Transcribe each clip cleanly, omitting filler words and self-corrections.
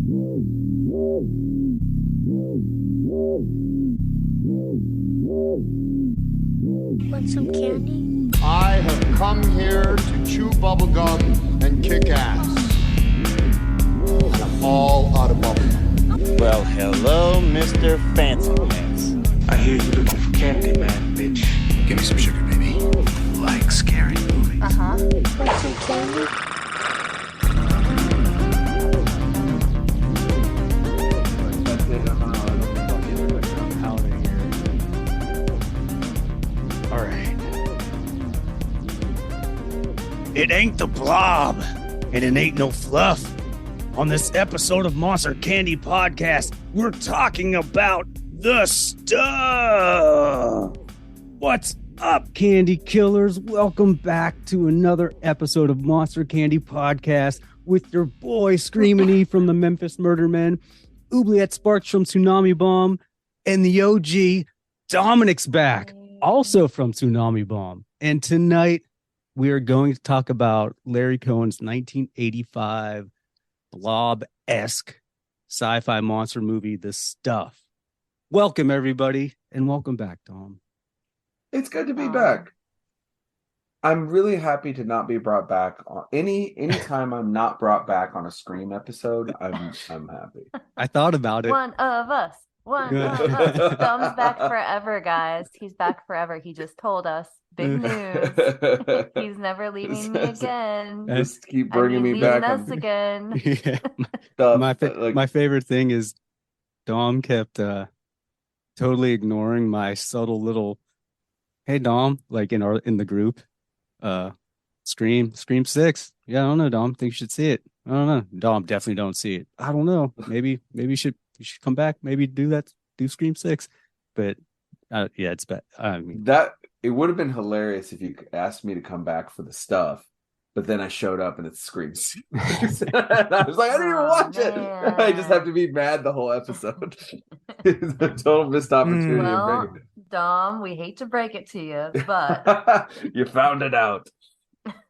Want some candy? I have come here to chew bubblegum and kick ass. I'm all out of bubblegum. Well, hello, Mr. Fancy Pants. I hear you looking for candy, man, bitch. Give me some sugar, baby. Like scary movies. Uh-huh. Want some candy? All right. It ain't the blob, and it ain't no fluff. On this episode of Monster Candy Podcast, we're talking about the stuff. What's up, candy killers? Welcome back to another episode of Monster Candy Podcast with your boy Screamin' E from the Memphis Murder Men, Oubliette Sparks from Tsunami Bomb, and the OG Dominic's back, also from Tsunami Bomb. And tonight we are going to talk about Larry Cohen's 1985 blob-esque sci-fi monster movie, The Stuff. Welcome, everybody, and welcome back, Dom. It's good to be back. I'm really happy to not be brought back on any time I'm not brought back on a Scream episode. I'm happy. I thought about it. One of us. Dom's back forever, guys. He's back forever. He just told us. Big news. He's never leaving me again. Just keep bringing me back. Us again. Yeah. My favorite thing is Dom kept totally ignoring my subtle little, "Hey Dom," like in the group. Scream 6. Yeah, I don't know, Dom. Think you should see it. I don't know. Dom, definitely don't see it. I don't know. Maybe you should come back. Maybe do Scream 6. But yeah, it's bad. I mean, that it would have been hilarious if you asked me to come back for The Stuff, but then I showed up and it's Scream 6. And I was like, I didn't even watch it. I just have to be mad the whole episode. It's a total missed opportunity. Well, Dom, we hate to break it to you, but you found it out.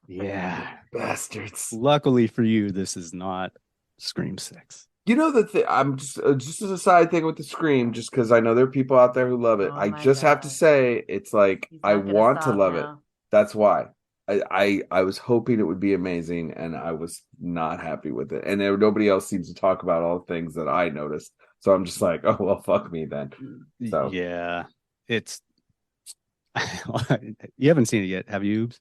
Yeah, bastards. Luckily for you, this is not Scream 6. You know the thing. I'm just as a side thing with the Scream, just because I know there are people out there who love it. I just have to say, it's like I want to love it. That's why. I was hoping it would be amazing, and I was not happy with it. And nobody else seems to talk about all the things that I noticed. So I'm just like, oh well, fuck me then. So yeah, it's. You haven't seen it yet, have you, Oobs?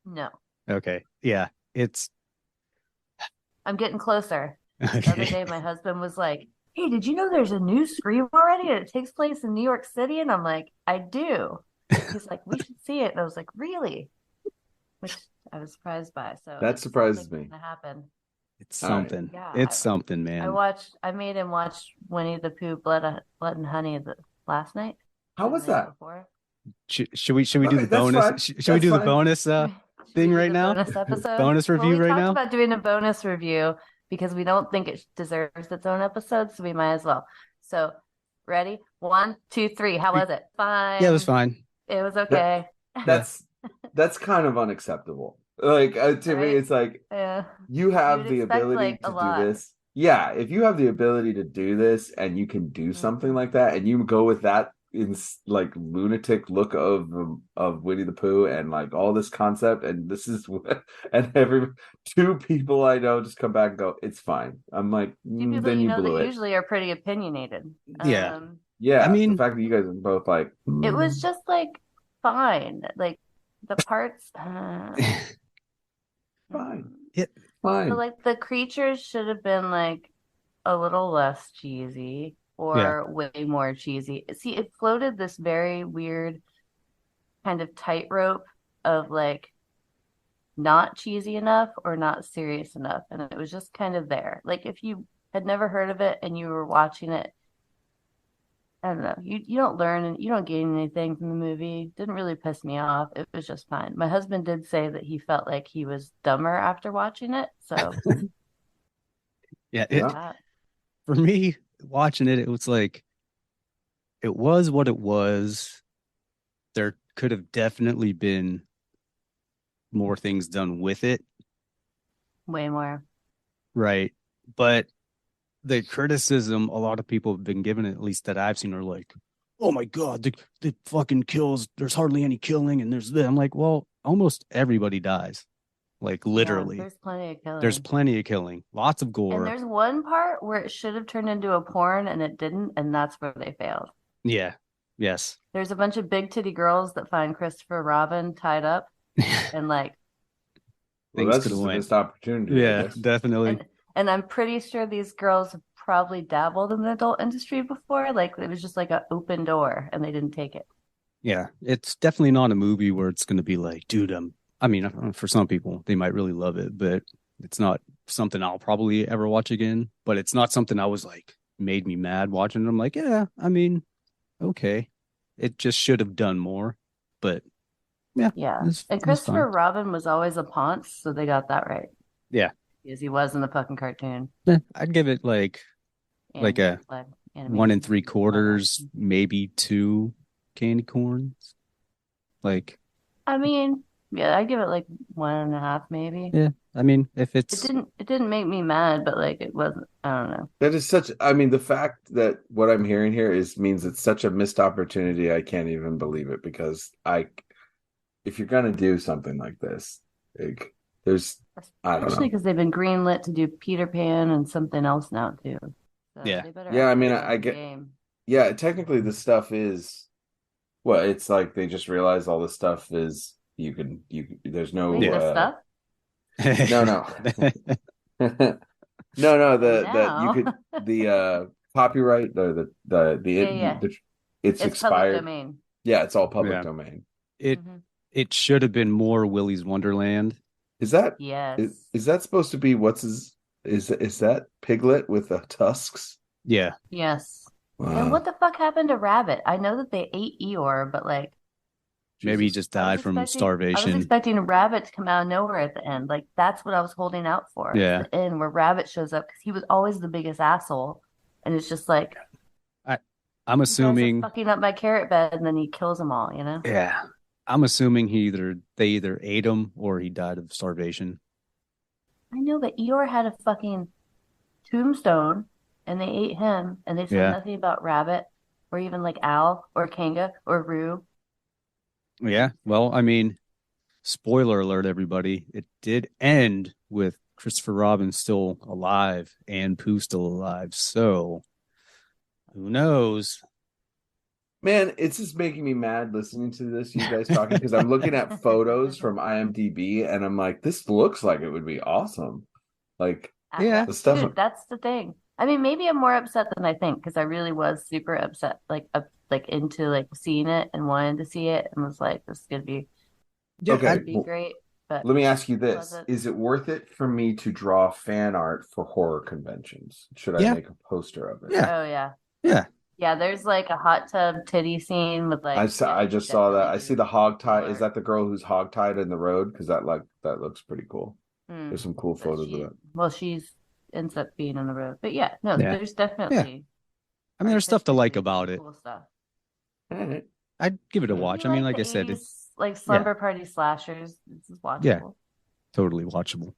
No. Okay. Yeah, it's. I'm getting closer. Okay. The other day, my husband was like, "Hey, did you know there's a new Scream already? And it takes place in New York City." And I'm like, "I do." He's like, "We should see it." And I was like, "Really?" Which I was surprised by. So that surprises me. Happen. It's something. Right. Yeah, it's something, man. I made him watch Winnie the Pooh, Blood and Honey last night. How was that? Should we do the bonus? Should we do the bonus thing right now? Bonus episode. Bonus review right now. We talked about doing a bonus review because we don't think it deserves its own episode, so we might as well. So, ready? 1, 2, 3. How was it? Fine. Yeah, it was fine. It was okay. That's kind of unacceptable. Like to me, it's like you have the ability to do this. Yeah, if you have the ability to do this and you can do something like that, and you go with that in like lunatic look of Winnie the Pooh and like all this concept, and this is and every 2 people I know just come back and go, it's fine. I'm like, then you blew it. Usually are pretty opinionated. Yeah. Yeah, I mean, the fact that you guys are both like, it was just like fine, like the parts. Fine. So, like the creatures should have been like a little less cheesy or way more cheesy. See, it floated this very weird kind of tightrope of like not cheesy enough or not serious enough, and it was just kind of there. Like if you had never heard of it and you were watching it, I don't know, you don't learn and you don't gain anything from the movie. Didn't really piss me off. It was just fine. My husband did say that he felt like he was dumber after watching it. So for me, watching it was like, it was what it was. There could have definitely been more things done with it. Way more. Right. But the criticism a lot of people have been given, at least that I've seen, are like, oh my God, the fucking kills, there's hardly any killing, and there's this. I'm like, well, almost everybody dies. Like literally. Yeah, there's plenty of killing. There's plenty of killing. Lots of gore. And there's one part where it should have turned into a porn and it didn't, and that's where they failed. Yeah. Yes. There's a bunch of big titty girls that find Christopher Robin tied up and like well, that's just a missed opportunity. Yeah, definitely. And I'm pretty sure these girls have probably dabbled in the adult industry before. Like it was just like an open door and they didn't take it. Yeah, it's definitely not a movie where it's going to be like, dude, I mean, for some people, they might really love it, but it's not something I'll probably ever watch again. But it's not something I was like, made me mad watching it. I'm like, yeah, I mean, okay. It just should have done more. But yeah. And Christopher Robin was always a Ponce, so they got that right. Yeah. As he was in the fucking cartoon. I'd give it like a 1 3/4, maybe 2 candy corns. Like, I mean, yeah, I'd give it like 1.5, maybe. Yeah, I mean, if it didn't make me mad, but like it wasn't. I don't know. That is such. I mean, the fact that what I'm hearing here means it's such a missed opportunity. I can't even believe it because if you're gonna do something like this, like there's, I don't know. Especially because they've been greenlit to do Peter Pan and something else now too. So yeah. I mean, I get. Yeah, technically, the stuff is. Well, it's like they just realized all this stuff is there's no stuff? No. No, that you could the copyright it's expired. Public domain. Yeah, it's all public domain. It should have been more Willy's Wonderland. Is that yes? Is that supposed to be is that Piglet with the tusks? Yeah. Yes. Wow. And what the fuck happened to Rabbit? I know that they ate Eeyore, but like maybe he just died from starvation. I was expecting Rabbit to come out of nowhere at the end. Like that's what I was holding out for. Yeah. At the end where Rabbit shows up because he was always the biggest asshole, and it's just like I'm assuming fucking up my carrot bed, and then he kills them all. You know? Yeah. I'm assuming they either ate him or he died of starvation. I know, but Eeyore had a fucking tombstone. And they ate him, and they said nothing about Rabbit, or even like Al, or Kanga, or Roo. Yeah, well, I mean, spoiler alert, everybody. It did end with Christopher Robin still alive and Pooh still alive. So, who knows? Man, it's just making me mad listening to this, you guys talking, because I'm looking at photos from IMDb, and I'm like, this looks like it would be awesome. Like, the stuff. Dude, that's the thing. I mean, maybe I'm more upset than I think because I really was super upset, like into like seeing it and wanted to see it, and was like, "This is gonna be great." But let me ask you this: is it worth it for me to draw fan art for horror conventions? Should I make a poster of it? Yeah. Oh yeah. There's like a hot tub titty scene with like. I just saw that. I see the hog tie. Is that the girl who's hog tied in the road? Because that looks pretty cool. There's some cool photos of it. Well, she's ends up being on the road, but there's definitely. Yeah. I mean, there's stuff to like about it. Cool stuff. Right. I'd give it a watch. I mean, like I said, it's like slumber party slashers. This is watchable. Yeah, totally watchable.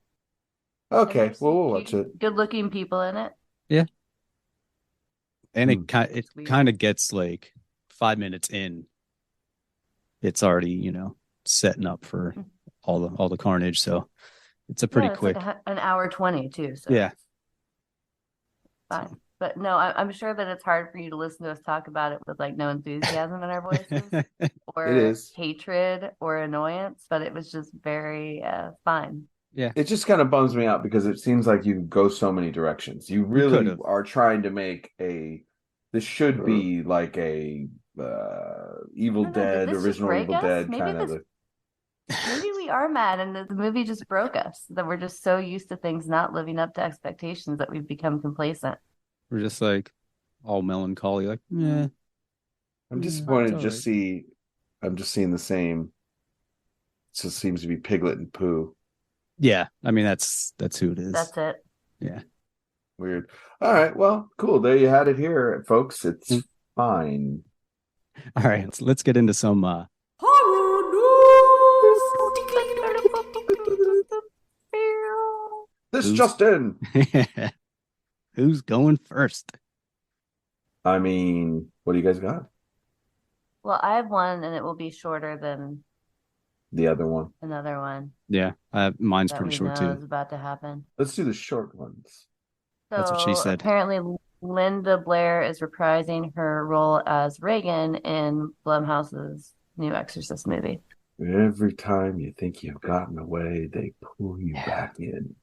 Okay, well, we'll watch it. Good-looking people in it. Yeah, and it kind of gets like 5 minutes in. It's already setting up for all the carnage. So it's a pretty quick. Like an hour 20 too. So yeah. Fine. So. But no, I'm sure that it's hard for you to listen to us talk about it with like no enthusiasm in our voices or hatred or annoyance, but it was just very fine. Yeah. It just kind of bums me out because it seems like you go so many directions. You really are trying to make this should be like a Evil Dead, original Evil Dead kind of. Maybe we are mad and the movie just broke us, that we're just so used to things not living up to expectations that we've become complacent. We're just like all melancholy, like, yeah. I'm disappointed. I'm just seeing the same. It just seems to be Piglet and Pooh. Yeah, I mean that's who it is. That's it. Yeah. Weird. All right. Well, cool. There you had it here, folks. It's fine. All right. Let's get into some horror news. This just in. Who's going first? I mean, what do you guys got? Well, I have one, and it will be shorter than the other one. Another one. Yeah, mine's that pretty we short know too. is about to happen. Let's do the short ones. That's what she So said. apparently, Linda Blair is reprising her role as Reagan in Blumhouse's new Exorcist movie. Every time you think you've gotten away, they pull you back in.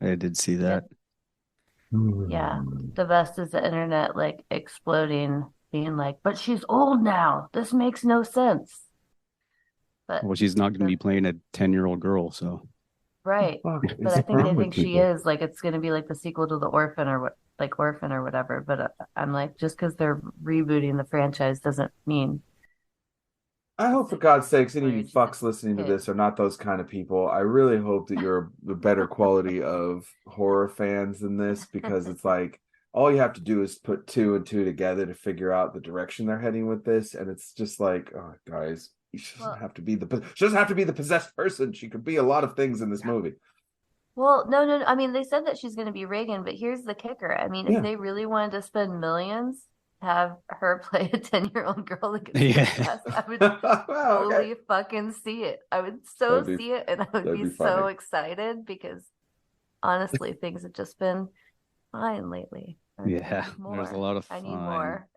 I did see that. Yeah. The best is the internet like exploding, being like, but she's old now. This makes no sense. But well, she's not going to be playing a 10-year-old girl, so. Right. But I think they think she is. Like, it's going to be like the sequel to The Orphan or what, like Orphan or whatever. But I'm like, just because they're rebooting the franchise doesn't mean. I hope, for God's sakes, any of you fucks listening to this are not those kind of people. I really hope that you're a better quality of horror fans than this, because it's like all you have to do is put 2 and 2 together to figure out the direction they're heading with this, and it's just like, oh, guys, she doesn't have to be the possessed person. She could be a lot of things in this movie. Well, no. I mean, they said that she's going to be Reagan, but here's the kicker. I mean, if they really wanted to spend millions, have her play a 10-year-old girl that gets possessed, I would totally fucking see it. I would see it, and I would be so excited, because honestly, things have just been fine lately. There's a lot of fun. I need more.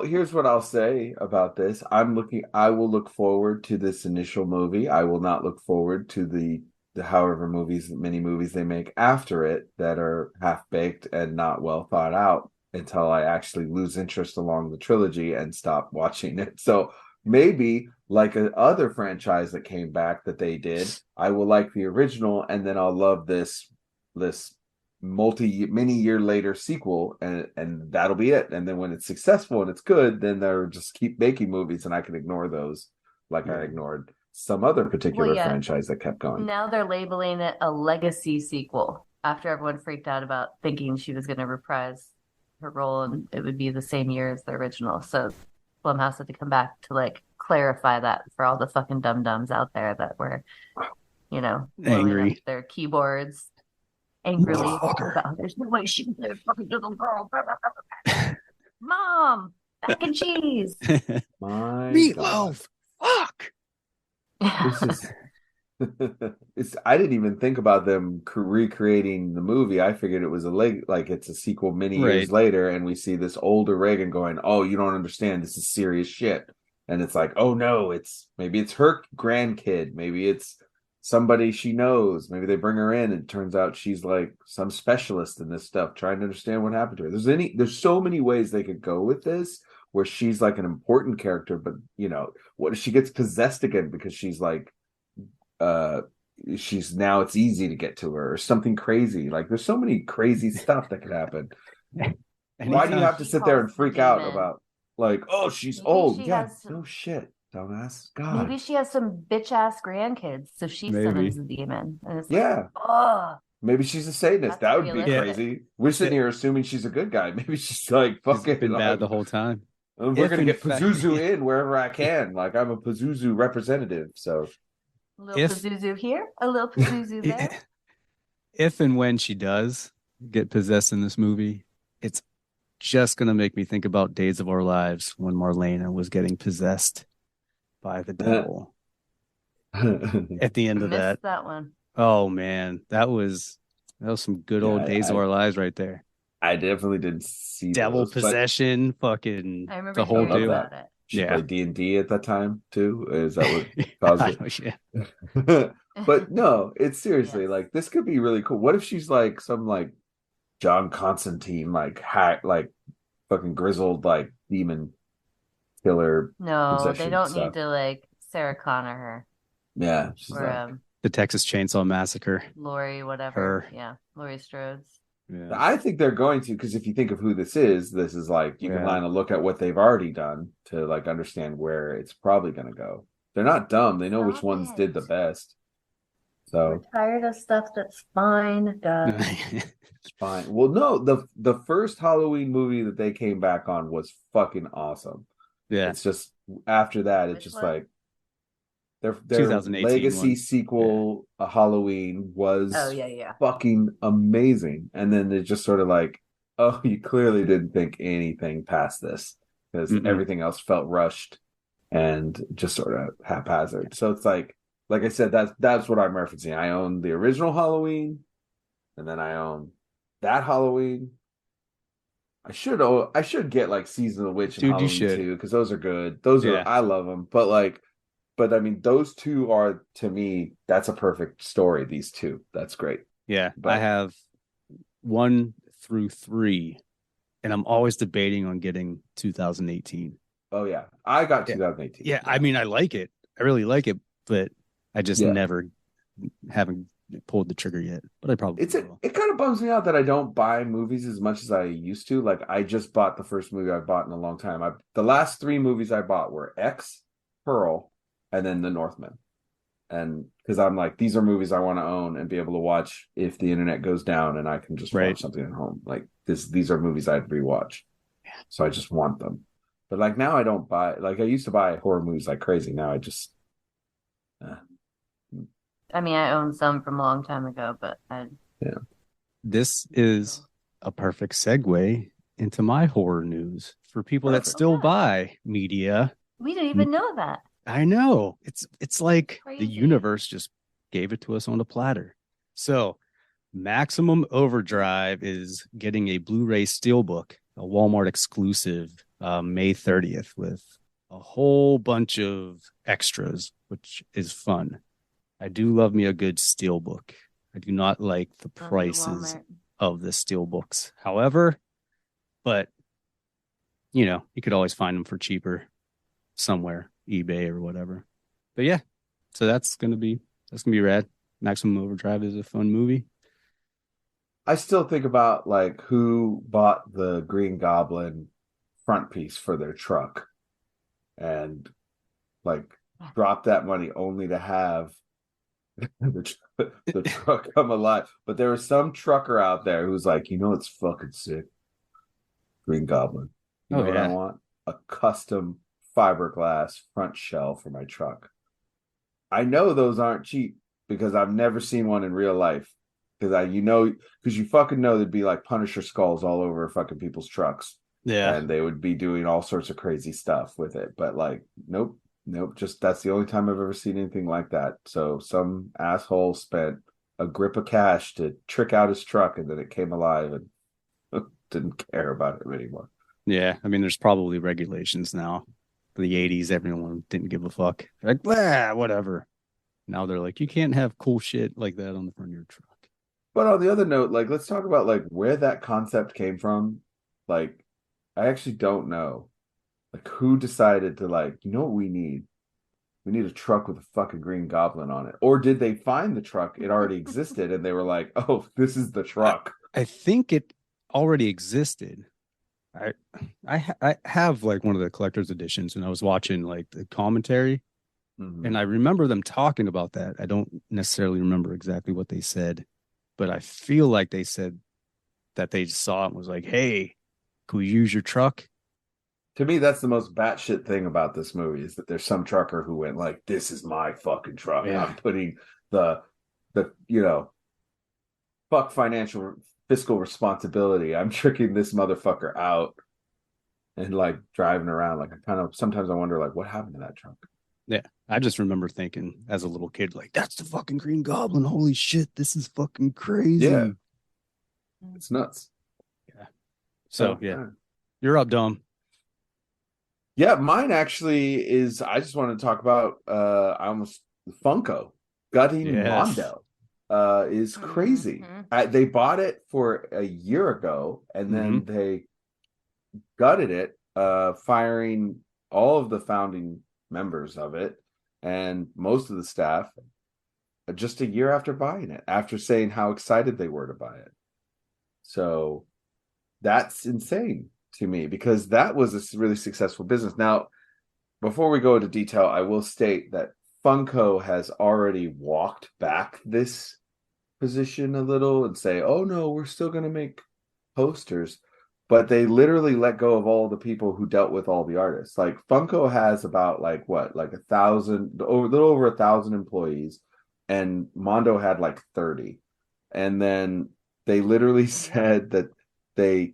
Here's what I'll say about this. I will look forward to this initial movie. I will not look forward to the many movies they make after it that are half-baked and not well thought out, until I actually lose interest along the trilogy and stop watching it. So maybe, like other franchise that came back that they did, I will like the original, and then I'll love this many year later sequel, and that'll be it. And then when it's successful and it's good, then they'll just keep making movies, and I can ignore those, like I ignored some other particular franchise that kept going. Now they're labeling it a legacy sequel, after everyone freaked out about thinking she was going to reprise her role and it would be the same year as the original. So Blumhouse had to come back to like clarify that for all the fucking dum-dums out there that were, angry up their keyboards angrily about, there's no way she can play a fucking little girl. Mom, mac and cheese. Meatloaf. Fuck. I didn't even think about them recreating the movie. I figured it was it's a sequel many years later, and we see this older Reagan going, "Oh, you don't understand. This is serious shit." And it's like, "Oh no, maybe it's her grandkid. Maybe it's somebody she knows. Maybe they bring her in, and it turns out she's like some specialist in this stuff, trying to understand what happened to her." There's so many ways they could go with this, where she's like an important character, but what if she gets possessed again because she's like, it's easy to get to her, or something crazy. Like, there's so many crazy stuff that could happen. Why do you have to sit there and freak out about, like, oh, she's old? No shit, dumbass. God. Maybe she has some bitch ass grandkids, so she summons the demon. And it's maybe she's a Satanist. That would be crazy. We're sitting here assuming she's a good guy. Maybe she's like, fucking been bad the whole time. We're gonna get Pazuzu in wherever I can. Like, I'm a Pazuzu representative, so. A little Pazuzu here, a little Pazuzu there. If and when she does get possessed in this movie, it's just going to make me think about Days of Our Lives, when Marlena was getting possessed by the devil. At the end of that one. Oh, man. That was some good old Days of Our Lives right there. I definitely didn't see devil possession, fucking I remember the whole deal. About it. She played D&D at that time too. Is that what caused it? But no, it's seriously like, this could be really cool. What if she's like some like John Constantine, like fucking grizzled like demon killer? No, they don't need to like Sarah Connor her. Yeah, she's the Texas Chainsaw Massacre. Laurie, whatever. Laurie Strode's. Yeah. I think they're going to, because if you think of who this is like, you can kind of look at what they've already done to like understand where it's probably going to go. They're not dumb. They know which ones did the best. So we're tired of stuff that's fine, guys. It's fine. Well, no, the first Halloween movie that they came back on was fucking awesome. Yeah. It's just after that, it's just like Their 2018 legacy one. sequel, Halloween, was fucking amazing. And then they just sort of like, oh, you clearly didn't think anything past this because everything else felt rushed and just sort of haphazard. So it's like I said, that's what I'm referencing. I own the original Halloween, and then I own that Halloween. I should get like Season of the Witch and Halloween 2 because those are good. Those are I love them. But I mean, those two are, to me, that's a perfect story. These two, that's great. Yeah, I have 1 through 3, and I'm always debating on getting 2018. Oh yeah, I got 2018. Yeah, I mean, I like it. I really like it, but I just never haven't pulled the trigger yet. But I probably will. It kind of bums me out that I don't buy movies as much as I used to. Like, I just bought the first movie I bought in a long time. The last 3 movies I bought were X, Pearl, and then The Northman. And because I'm like, these are movies I want to own and be able to watch if the internet goes down and I can just watch something at home. Like these are movies I'd rewatch. So I just want them. But like now I don't buy, like I used to buy horror movies like crazy. Now I just I mean, I own some from a long time ago, but This is a perfect segue into my horror news for people that still buy media. We didn't even know that. I know. It's like the universe just gave it to us on a platter. So Maximum Overdrive is getting a Blu-ray Steelbook, a Walmart exclusive, May 30th, with a whole bunch of extras, which is fun. I do love me a good Steelbook. I do not like the prices of the Steelbooks. However, but you could always find them for cheaper somewhere, eBay or whatever. But yeah, so that's gonna be rad. Maximum Overdrive is a fun movie. I still think about like who bought the Green Goblin front piece for their truck and like dropped that money only to have the truck come alive. But there was some trucker out there who's like, it's fucking sick. Green Goblin. You know what I want? A custom fiberglass front shell for my truck. I know those aren't cheap because I've never seen one in real life. Because you fucking know there'd be like Punisher skulls all over fucking people's trucks. Yeah. And they would be doing all sorts of crazy stuff with it. But like, nope. Just that's the only time I've ever seen anything like that. So some asshole spent a grip of cash to trick out his truck, and then it came alive and didn't care about it anymore. Yeah. I mean, there's probably regulations now. In the 80s, everyone didn't give a fuck. They're like, whatever. Now they're like, you can't have cool shit like that on the front of your truck. But on the other note, like, let's talk about like where that concept came from. Like, I actually don't know. Like, who decided to like, what we need? We need a truck with a fucking Green Goblin on it. Or did they find the truck? It already existed, and they were like, oh, this is the truck. I think it already existed. I have like one of the collector's editions, and I was watching like the commentary, and I remember them talking about that. I don't necessarily remember exactly what they said, but I feel like they said that they saw it and was like, hey, can we use your truck? To me, that's the most batshit thing about this movie is that there's some trucker who went like, this is my fucking truck. Yeah. I'm putting the fuck fiscal responsibility. I'm tricking this motherfucker out and like driving around. Like, sometimes I wonder like, what happened to that truck? Yeah. I just remember thinking as a little kid, like, that's the fucking Green Goblin. Holy shit. This is fucking crazy. Yeah. It's nuts. Yeah. So yeah. You're up, Dom. Yeah, mine actually is. I just wanted to talk about. Funko gutting Mondo is crazy. They bought it for a year ago, and then they gutted it, firing all of the founding members of it and most of the staff just a year after buying it, after saying how excited they were to buy it. So that's insane to me, because that was a really successful business. Now, before we go into detail, I will state that Funko has already walked back this position a little and say, oh no, we're still going to make posters. but they literally let go of all the people who dealt with all the artists. Like Funko has about like 1,000, a little over 1,000 employees, and Mondo had like 30. And then they literally said that they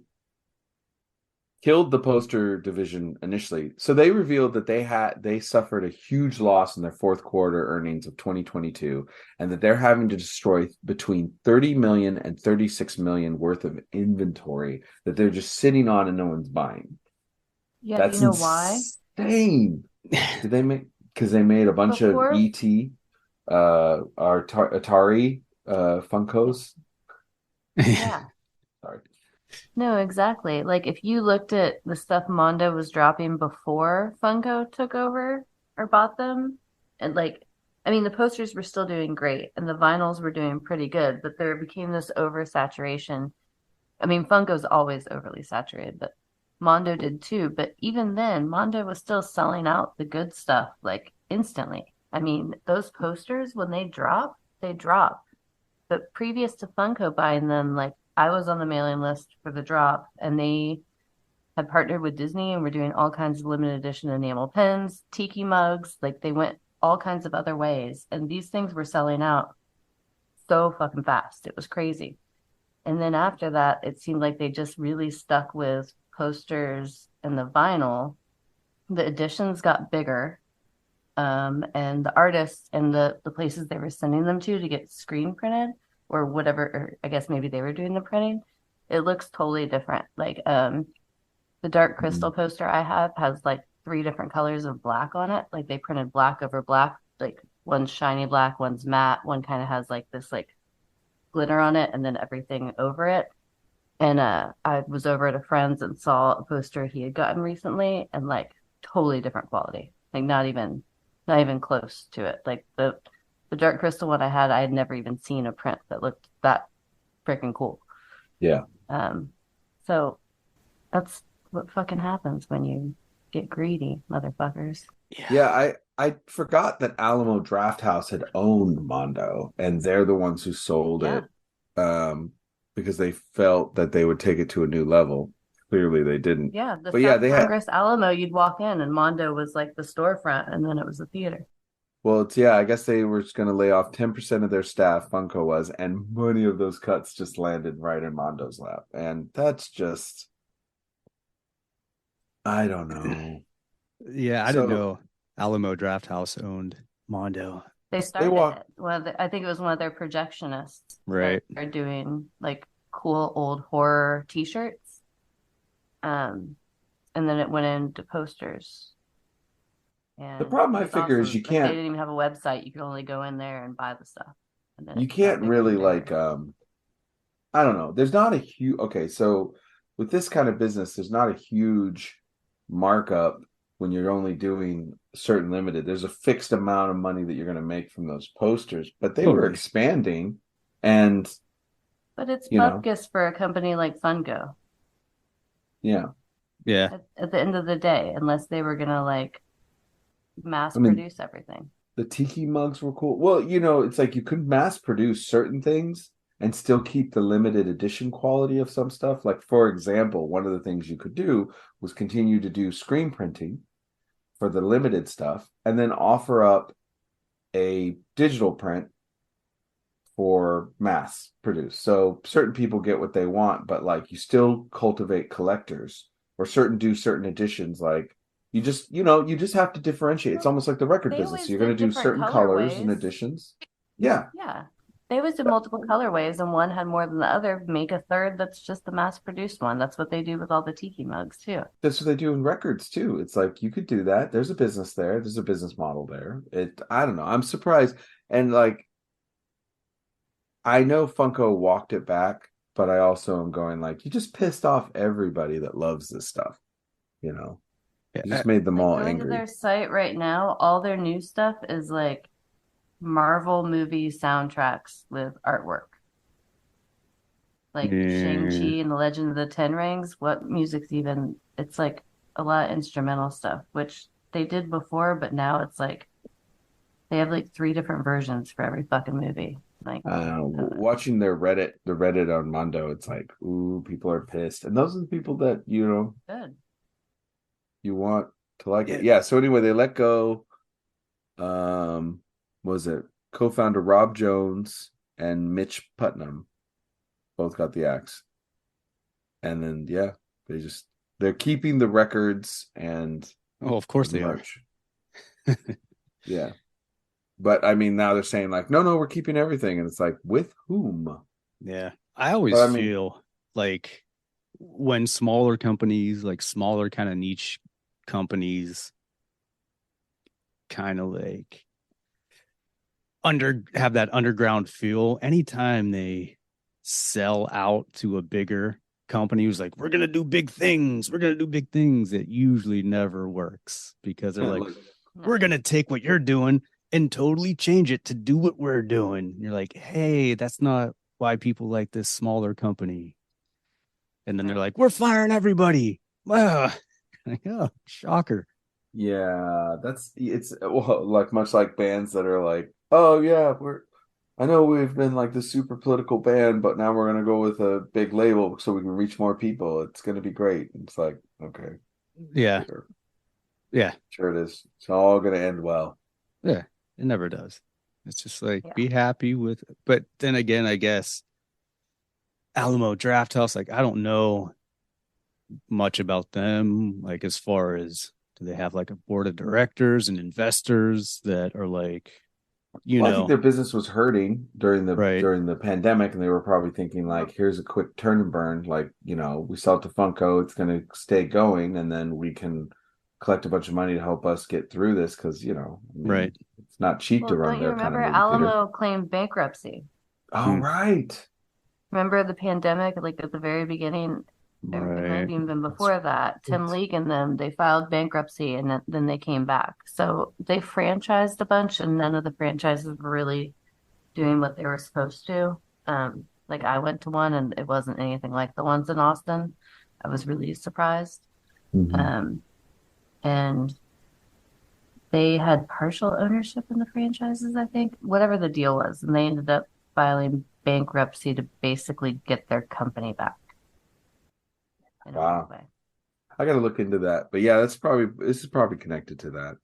killed the poster division initially. So they revealed that they suffered a huge loss in their fourth quarter earnings of 2022, and that they're having to destroy between 30 million and 36 million worth of inventory that they're just sitting on and no one's buying. Yeah, That's do you know why? Insane. Did they make because they made a bunch of ET Atari Funkos. Yeah. Sorry. No, exactly. Like if you looked at the stuff Mondo was dropping before Funko took over or bought them, and like, I mean, the posters were still doing great and the vinyls were doing pretty good, but there became this oversaturation. I mean, Funko's always overly saturated, but Mondo did too. But even then, Mondo was still selling out the good stuff like instantly. I mean, those posters, when they drop, they drop. But previous to Funko buying them, like I was on the mailing list for the drop, and they had partnered with Disney and were doing all kinds of limited edition enamel pens, tiki mugs. Like they went all kinds of other ways. And these things were selling out so fucking fast. It was crazy. And then after that, it seemed like they just really stuck with posters and the vinyl. The editions got bigger. And the artists and the places they were sending them to get screen printed or whatever, or I guess maybe they were doing the printing, it looks totally different. Like the dark crystal poster I have has like 3 different colors of black on it. Like they printed black over black, like one's shiny black, one's matte, one kind of has like this like glitter on it, and then everything over it. And I was over at a friend's and saw a poster he had gotten recently, and like totally different quality, like not even close to it. Like the dark crystal one I had never even seen a print that looked that freaking cool. Yeah. So that's what fucking happens when you get greedy, motherfuckers. Yeah, I forgot that Alamo Drafthouse had owned Mondo, and they're the ones who sold it because they felt that they would take it to a new level. Clearly they didn't. Yeah, South Congress Alamo, you'd walk in and Mondo was like the storefront, and then it was the theater. Well, I guess they were just going to lay off 10% of their staff, Funko was, and many of those cuts just landed right in Mondo's lap. And that's just, I don't know. Yeah, I didn't know Alamo Drafthouse owned Mondo. They started it. Well, I think it was one of their projectionists. Right. They're doing like cool old horror t-shirts. And then it went into posters. And the problem I figure is you can't. They didn't even have a website. You could only go in there and buy the stuff. And then you can't really like. I don't know. There's not a huge. Okay, so with this kind of business, there's not a huge markup when you're only doing certain limited. There's a fixed amount of money that you're going to make from those posters, but they were expanding, and. But it's bupkis for a company like Funko. Yeah. Yeah. At the end of the day, unless they were gonna like mass produce everything. The tiki mugs were cool. Well, it's like you could mass produce certain things and still keep the limited edition quality of some stuff. Like, for example, one of the things you could do was continue to do screen printing for the limited stuff and then offer up a digital print for mass produce. So certain people get what they want, but like you still cultivate collectors, or certain editions. Like you just have to differentiate. It's almost like the record business. You're going to do certain colors and editions. Yeah. Yeah. They always do multiple colorways, and one had more than the other. Make a third that's just the mass produced one. That's what they do with all the tiki mugs too. That's what they do in records too. It's like you could do that. There's a business there. There's a business model there. I don't know. I'm surprised. And like I know Funko walked it back, but I also am going like, you just pissed off everybody that loves this stuff. You just made them all angry. Going to their site right now, all their new stuff is like Marvel movie soundtracks with artwork. Like Shang-Chi and the Legend of the Ten Rings. What music's even? It's like a lot of instrumental stuff, which they did before, but now it's like they have like 3 different versions for every fucking movie. Like watching the Reddit on Mondo, it's like, ooh, people are pissed, and those are the people that good. You want to like it. Yeah. So anyway, they let go. Was it co-founder Rob Jones and Mitch Putnam both got the axe, and then they're keeping the records and of course they merch. Yeah. But I mean, now they're saying like, no, we're keeping everything, and it's like, with whom? Yeah, I always feel like when smaller companies, like smaller kind of niche companies, kind of like have that underground feel. Anytime they sell out to a bigger company who's like, we're gonna do big things, it usually never works, because they're like, we're gonna take what you're doing and totally change it to do what we're doing. And you're like, hey, that's not why people like this smaller company. And then they're like, we're firing everybody. Wow. Like, oh, shocker. Yeah, it's like much like bands that are like, oh yeah, I know we've been like the super political band, but now we're gonna go with a big label so we can reach more people. It's gonna be great. It's like, okay. Yeah. Sure. Yeah. Sure it is. It's all gonna end well. Yeah. It never does. It's just like, be happy with it. But then again, I guess Alamo Drafthouse, like, I don't know much about them, like, as far as, do they have like a board of directors and investors that are like, I think their business was hurting during the pandemic, and they were probably thinking like, here's a quick turn and burn, like, we sell it to Funko, it's going to stay going, and then we can collect a bunch of money to help us get through this, because right, it's not cheap to run their kind of movie theater. Alamo claimed bankruptcy. Oh, right. Remember the pandemic, like at the very beginning? It might have even been before that. Tim League and them, they filed bankruptcy, and then they came back. So they franchised a bunch, and none of the franchises were really doing what they were supposed to. Like I went to one, and it wasn't anything like the ones in Austin. I was really surprised. Mm-hmm. And they had partial ownership in the franchises, I think, whatever the deal was, and they ended up filing bankruptcy to basically get their company back. Wow. I got to look into that. But yeah, this is probably connected to that.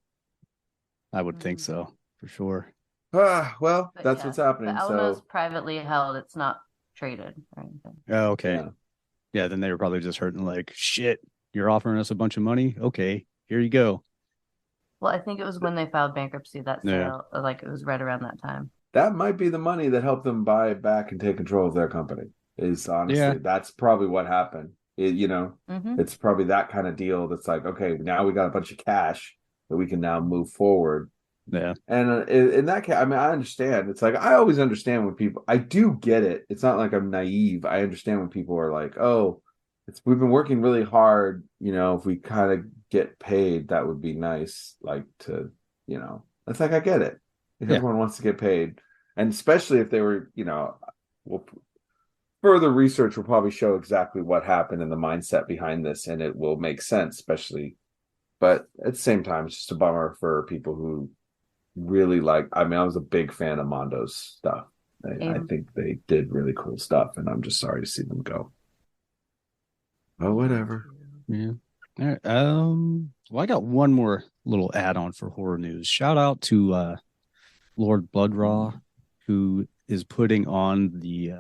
I would think so, for sure. Well, that's what's happening. The Alamo's privately held. It's not traded or anything. Oh, okay. Yeah, then they were probably just hurting like, shit, you're offering us a bunch of money? Okay, here you go. Well, I think it was when they filed bankruptcy, that sale, like it was right around that time. That might be the money that helped them buy it back and take control of their company. Is honestly, that's probably what happened. It's probably that kind of deal that's like, okay, now we got a bunch of cash that we can now move forward. Yeah. And in that case, I mean, I understand. It's like, I always understand when people, I do get it. It's not like I'm naive. I understand when people are like, oh, we've been working really hard. If we kind of get paid, that would be nice. Like it's like, I get it. Everyone wants to get paid. And especially if they were, further research will probably show exactly what happened and the mindset behind this, and it will make sense, especially. But at the same time, it's just a bummer for people who really like. I mean, I was a big fan of Mondo's stuff. I think they did really cool stuff, and I'm just sorry to see them go. Oh, whatever. Yeah. All right. Well, I got one more little add-on for horror news. Shout out to Lord Bloodraw, who is putting on the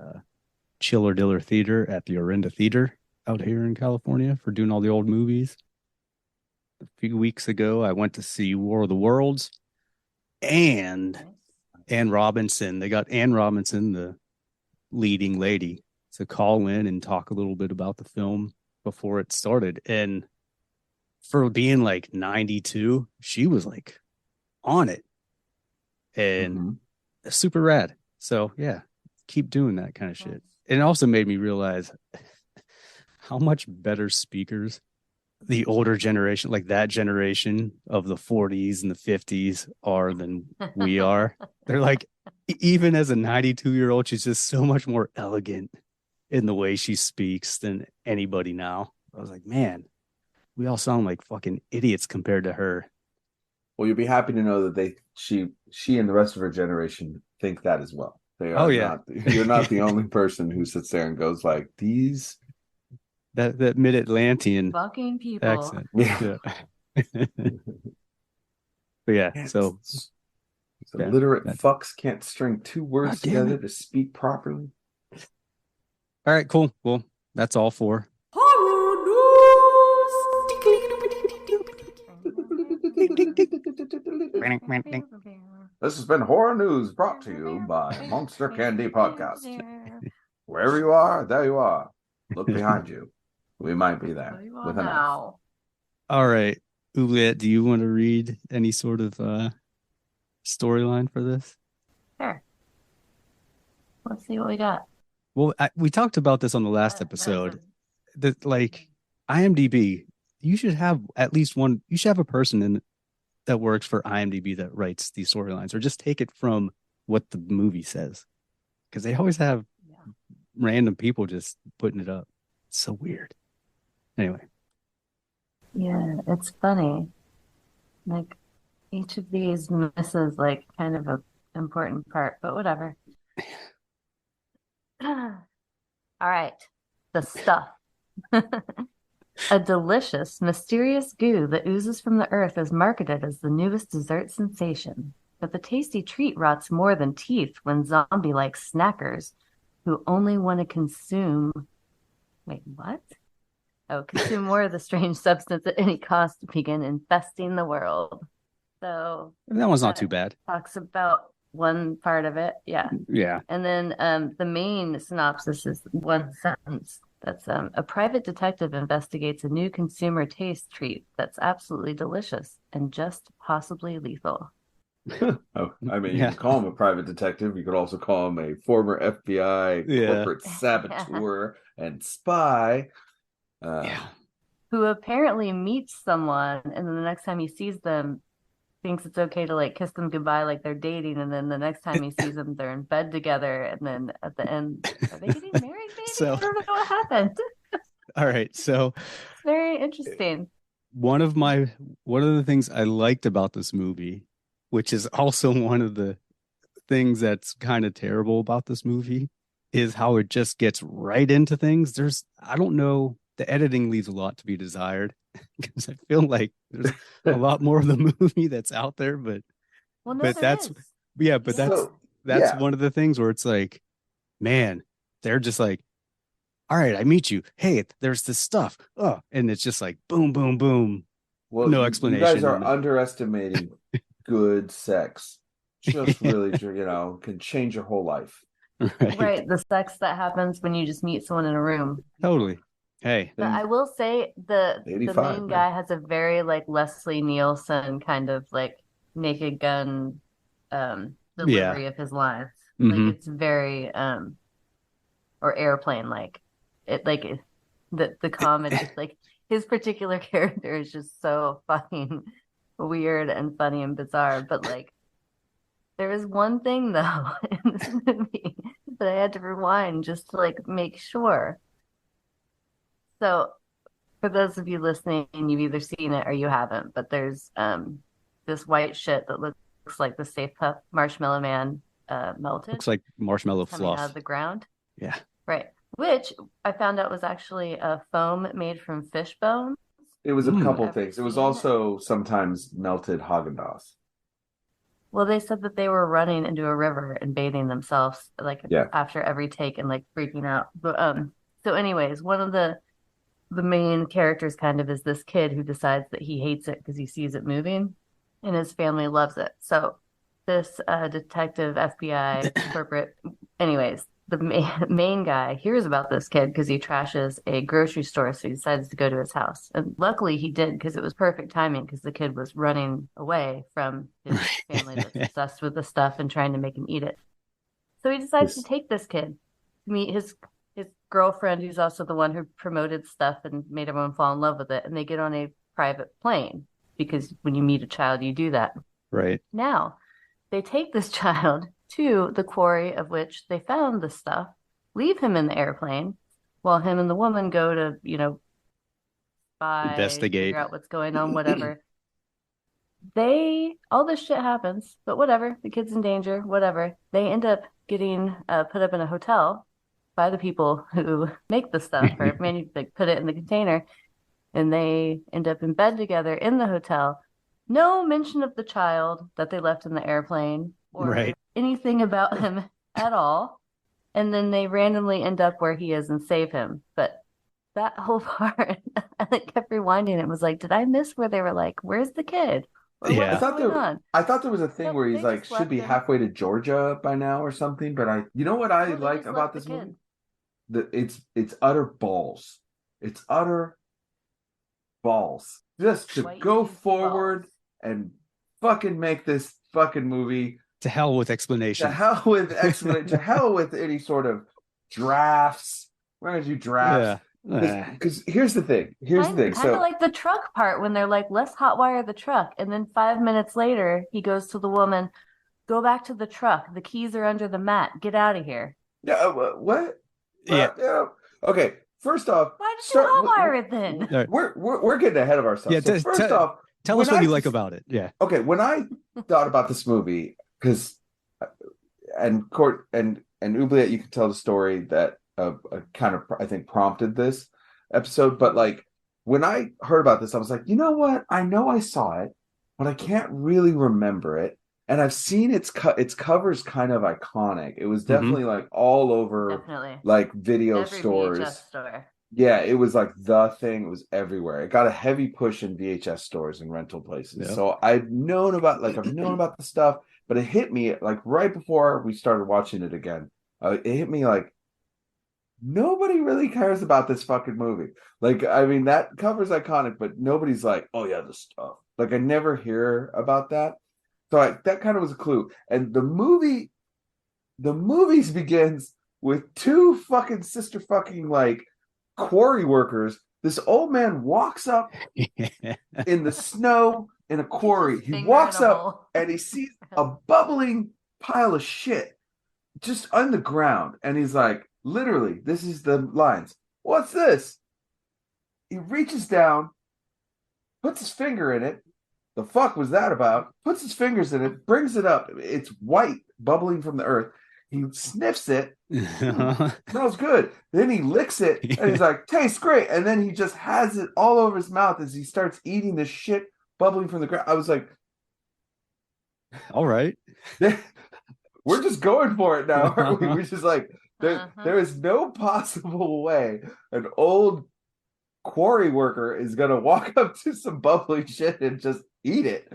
Chiller Diller Theater at the Orinda Theater out here in California for doing all the old movies. A few weeks ago, I went to see War of the Worlds and Anne Robinson. They got Anne Robinson, the leading lady, to call in and talk a little bit about the film before it started. And for being like 92, she was like on it and super rad. So yeah, keep doing that kind of shit. It also made me realize how much better speakers the older generation, like that generation of the 40s and the 50s, are than we are. They're like, even as a 92-year-old, she's just so much more elegant in the way she speaks than anybody now. I was like, man, we all sound like fucking idiots compared to her. Well, you'll be happy to know that she and the rest of her generation think that as well. They are not. You're not the only person who sits there and goes like these. That mid-Atlantean fucking people accent. Yeah. But yeah, so illiterate fucks can't string two words together to speak properly. All right, cool. Well, that's all for Horror news. This has been Horror News, brought to you by Monster Candy Podcast. Wherever you are, there you are. Look behind you. We might be there with an F. All right. Oubliette, do you want to read any sort of storyline for this? Sure. Let's see what we got. Well, we talked about this on the last episode. That like IMDb, you should have at least one. You should have a person that works for IMDb that writes these storylines, or just take it from what the movie says, because they always have random people just putting it up. It's so weird. Anyway. Yeah, it's funny. Like each of these misses like kind of an important part, but whatever. All right. The stuff. A delicious, mysterious goo that oozes from the earth is marketed as the newest dessert sensation. But the tasty treat rots more than teeth when zombie-like snackers who only want to consume... Wait, what? Oh, consume more of the strange substance at any cost to begin infesting the world. So... That one's not too bad. Talks about one part of it. Yeah. Yeah. And then the main synopsis is one sentence. That's a private detective investigates a new consumer taste treat that's absolutely delicious and just possibly lethal. Oh, I mean, you can call him a private detective. You could also call him a former FBI corporate saboteur and spy. Who apparently meets someone, and then the next time he sees them, thinks it's okay to like kiss them goodbye like they're dating, and then the next time he sees them they're in bed together, and then at the end, are they getting married maybe? So, I don't know what happened. All right, so it's very interesting. One of the things I liked about this movie, which is also one of the things that's kind of terrible about this movie, is how it just gets right into things. I don't know, the editing leaves a lot to be desired, because I feel like there's a lot more of the movie that's out there, but that's one of the things where it's like, man, they're just like, all right, I meet you. Hey, there's this stuff. Oh, and it's just like boom, boom, boom. Well, no explanation. You guys are underestimating good sex. Just really, can change your whole life. Right. The sex that happens when you just meet someone in a room. Totally. Hey, but I will say the main guy has a very like Leslie Nielsen kind of like Naked Gun delivery of his lines. Mm-hmm. Like it's very or Airplane like it like the comedy like his particular character is just so fucking weird and funny and bizarre. But like there is one thing though in this movie that I had to rewind just to like make sure. So, for those of you listening, you've either seen it or you haven't, but there's this white shit that looks like the Safe Puff Marshmallow Man melted. Looks like marshmallow fluff. Out of the ground. Yeah. Right. Which I found out was actually a foam made from fish bones. It was a couple things. It was also sometimes melted Haagen-Dazs. Well, they said that they were running into a river and bathing themselves after every take and like freaking out. But so anyways, one of the main characters kind of is this kid who decides that he hates it because he sees it moving and his family loves it. So this detective FBI corporate, anyways, the main guy hears about this kid because he trashes a grocery store. So he decides to go to his house. And luckily he did, because it was perfect timing, because the kid was running away from his family that's obsessed with the stuff and trying to make him eat it. So he decides to take this kid to meet his girlfriend, who's also the one who promoted stuff and made everyone fall in love with it. And they get on a private plane, because when you meet a child, you do that. Right. Now, they take this child to the quarry of which they found the stuff, leave him in the airplane, while him and the woman go to, spy, investigate, figure out what's going on, whatever. All this shit happens, but whatever. The kid's in danger, whatever. They end up getting put up in a hotel by the people who make the stuff or put it in the container, and they end up in bed together in the hotel. No mention of the child that they left in the airplane or anything about him at all. And then they randomly end up where he is and save him. But that whole part, I kept rewinding. It was like, did I miss where they were like, where's the kid? Or Yeah. I thought there was a thing where he's like, should be halfway to Georgia by now or something. But you know what I like about this movie? It's utter balls. It's utter balls. Just to go forward and fucking make this fucking movie. To hell with explanation. To hell with explanation. To hell with any sort of drafts. We're gonna do drafts. Because here's the thing. Kind of like the truck part when they're like, let's hotwire the truck, and then 5 minutes later he goes to the woman, go back to the truck. The keys are under the mat. Get out of here. Yeah. What? Yeah. Okay. First off, why did you hotwire it then? We're getting ahead of ourselves. Yeah. So first off, tell us what you like about it. Yeah. Okay. When I thought about this movie, because Court and Oubliette, you can tell the story that kind of I think prompted this episode. But like when I heard about this, I was like, you know what? I know I saw it, but I can't really remember it. And I've seen its cover's kind of iconic. It was definitely like all over, like video every stores. VHS store. Yeah, it was like the thing. It was everywhere. It got a heavy push in VHS stores and rental places. Yep. So I've known about the stuff, but it hit me like right before we started watching it again. It hit me like nobody really cares about this fucking movie. Like, I mean, that cover's iconic, but nobody's like, oh yeah, the stuff. Like, I never hear about that. So that kind of was a clue. And the movies begins with two fucking sister fucking like quarry workers. This old man walks up in the snow in a quarry. He walks up and he sees a bubbling pile of shit just on the ground. And he's like, literally, this is the lines. What's this? He reaches down, puts his finger in it. The fuck was that about? Puts his fingers in it, brings it up. It's white, bubbling from the earth. He sniffs it. Smells good. Then he licks it, and he's like, tastes great. And then he just has it all over his mouth as he starts eating this shit bubbling from the ground. I was like, all right. We're just going for it now, aren't we? We're just like, there is no possible way an old quarry worker is going to walk up to some bubbling shit and just eat it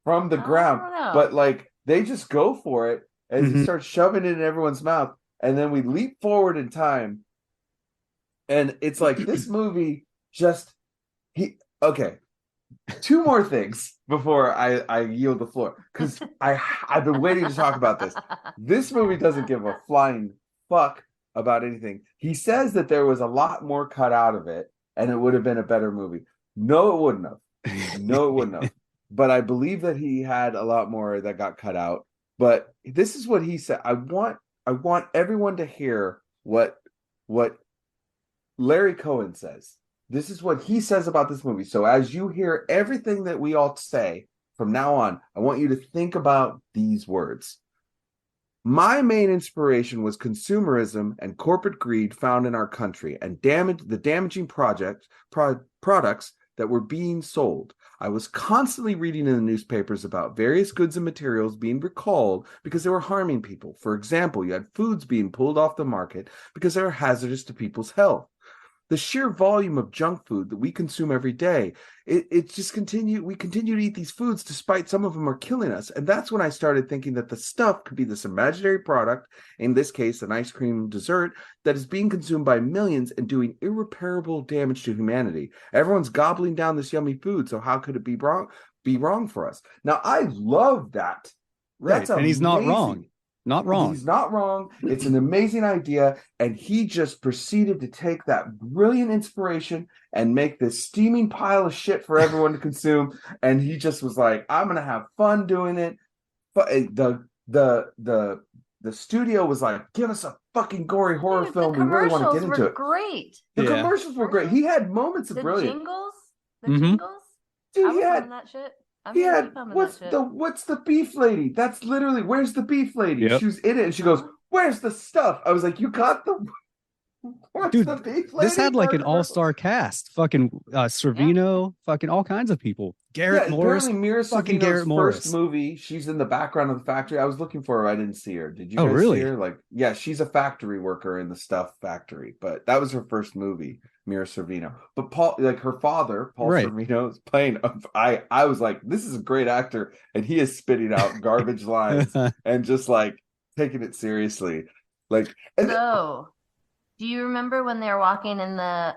from the ground. But like, they just go for it as he starts shoving it in everyone's mouth. And then we leap forward in time. And it's like this movie okay. Two more things before I yield the floor. Because I've been waiting to talk about this. This movie doesn't give a flying fuck about anything. He says that there was a lot more cut out of it and it would have been a better movie. No, it wouldn't have. But I believe that he had a lot more that got cut out. But this is what he said. I want everyone to hear what Larry Cohen says. This is what he says about this movie. So as you hear everything that we all say from now on, I want you to think about these words. My main inspiration was consumerism and corporate greed found in our country and the damaging products that were being sold. I was constantly reading in the newspapers about various goods and materials being recalled because they were harming people. For example, you had foods being pulled off the market because they were hazardous to people's health. The sheer volume of junk food that we consume every day, we continue to eat these foods despite some of them are killing us. And that's when I started thinking that the stuff could be this imaginary product, in this case, an ice cream dessert, that is being consumed by millions and doing irreparable damage to humanity. Everyone's gobbling down this yummy food, so how could it be wrong for us? Now, I love that. Right, That's and he's not wrong. Not wrong. He's not wrong. It's an amazing idea. And he just proceeded to take that brilliant inspiration and make this steaming pile of shit for everyone to consume. And he just was like, I'm going to have fun doing it. But the studio was like, give us a fucking gory horror film. We really want to get into it. Great. The commercials were great. He had moments of brilliance. The jingles? Dude, I was on that shit. What's the beef lady? That's literally, where's the beef lady? Yep. She was in it and she goes, Where's the stuff? I was like, you got the. Where's Dude, the beef lady? this had like an all-star cast. Fucking Servino, fucking all kinds of people. Garrett Morris. Apparently Mira fucking Sorvino's Garrett Morris. first movie, she's in the background of the factory. I was looking for her. I didn't see her. Did you guys really? see her? Like, yeah, she's a factory worker in the stuff factory, but that was her first movie, Mira Sorvino. But Paul, like her father, Paul Sorvino, is playing. I was like, this is a great actor, and he is spitting out garbage lines and just like taking it seriously. Like, and do you remember when they were walking in the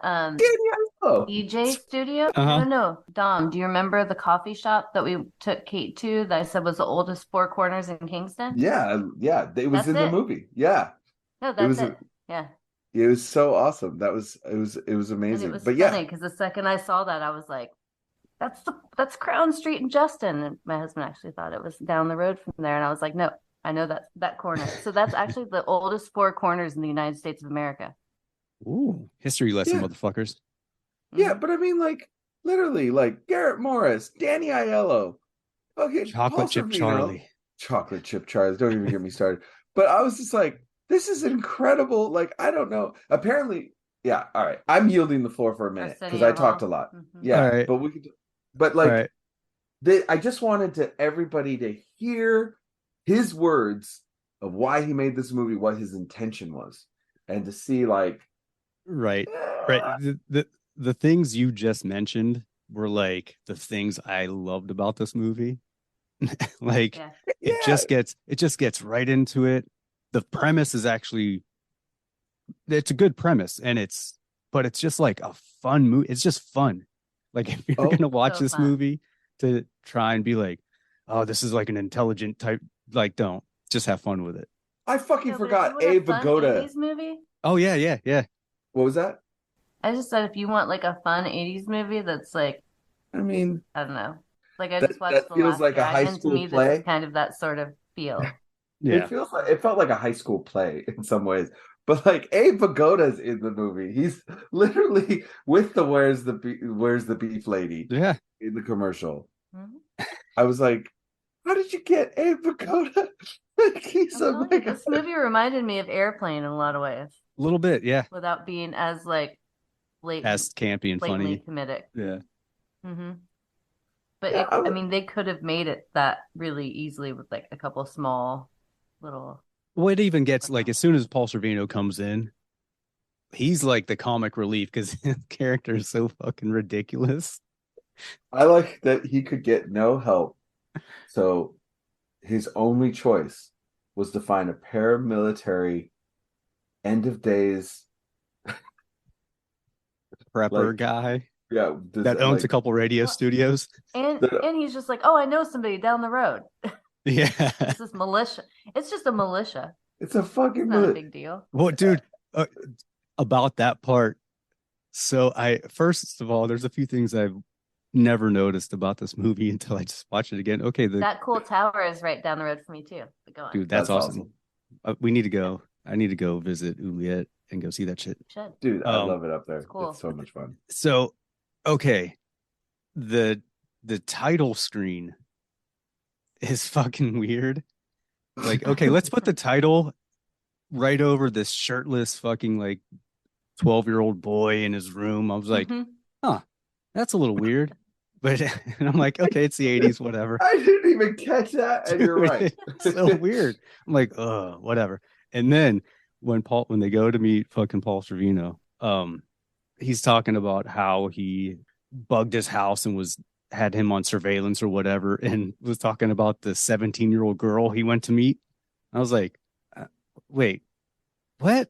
EJ studio? No. Dom, do you remember the coffee shop that we took Kate to that I said was the oldest Four Corners in Kingston? Yeah. It was the movie. Yeah. No, that's it. Yeah. It was so awesome. It was amazing. And it was funny because the second I saw that, I was like, that's Crown Street in Justin. And my husband actually thought it was down the road from there. And I was like, no. I know that corner. So that's actually the oldest Four Corners in the United States of America. Ooh, history lesson, motherfuckers. Yeah, but I mean, like, literally, like, Garrett Morris, Danny Aiello, okay, Chocolate Chip Charlie. Chocolate Chip Charlie. Don't even get me started. But I was just like, this is incredible. Like, I don't know. Apparently, yeah, all right. I'm yielding the floor for a minute because I talked a lot. Mm-hmm. Yeah, right. But we could, but like, I just wanted everybody to hear his words of why he made this movie, what his intention was, and to see like right the things you just mentioned were like the things I loved about this movie. Like it just gets right into it. The premise is actually, it's a good premise, and it's just like a fun movie. It's just fun. Like if you're gonna watch this movie to try and be like, oh, this is like an intelligent type, like, don't, just have fun with it. I fucking forgot Abe Vigoda. Movie? Oh yeah. What was that? I just said if you want like a fun 80s movie that's like, I mean, I don't know. Like I just watched that The feels Last like Dragon. a high school to me, play. This is kind of that sort of feel. Yeah. It felt like a high school play in some ways. But like Abe Vigoda's in the movie. He's literally with the where's the beef lady in the commercial. Mm-hmm. I was like, how did you get Abe Vigoda? This movie reminded me of Airplane in a lot of ways. A little bit, yeah. Without being as like blatant, as campy and funny, comedic. Yeah. Mm-hmm. But I mean, they could have made it that really easily with like a couple small little. Well, it even gets like as soon as Paul Sorvino comes in, he's like the comic relief because his character is so fucking ridiculous. I like that he could get no help, so his only choice was to find a paramilitary end of days prepper guy. Yeah, that owns a couple radio studios. And he's just like, oh, I know somebody down the road. Yeah. It's this militia. It's just a militia. It's a fucking not a big deal. Well, dude, about that part. So first of all, there's a few things I've never noticed about this movie until I just watched it again. Okay. That cool tower is right down the road from me too. But go on. Dude, that's awesome. We need to go. I need to go visit Oubliette and go see that shit. Dude, I love it up there. It's cool. It's so much fun. So, okay. The title screen is fucking weird. Like, okay, let's put the title right over this shirtless fucking like 12-year-old boy in his room. I was like, huh, that's a little weird. But and I'm like, okay, it's the 80s, whatever. I didn't even catch that, and you're right. It's so weird. I'm like, whatever. And then when they go to meet fucking Paul Sorvino, he's talking about how he bugged his house and had him on surveillance or whatever, and was talking about the 17-year-old girl he went to meet. I was like, wait, what?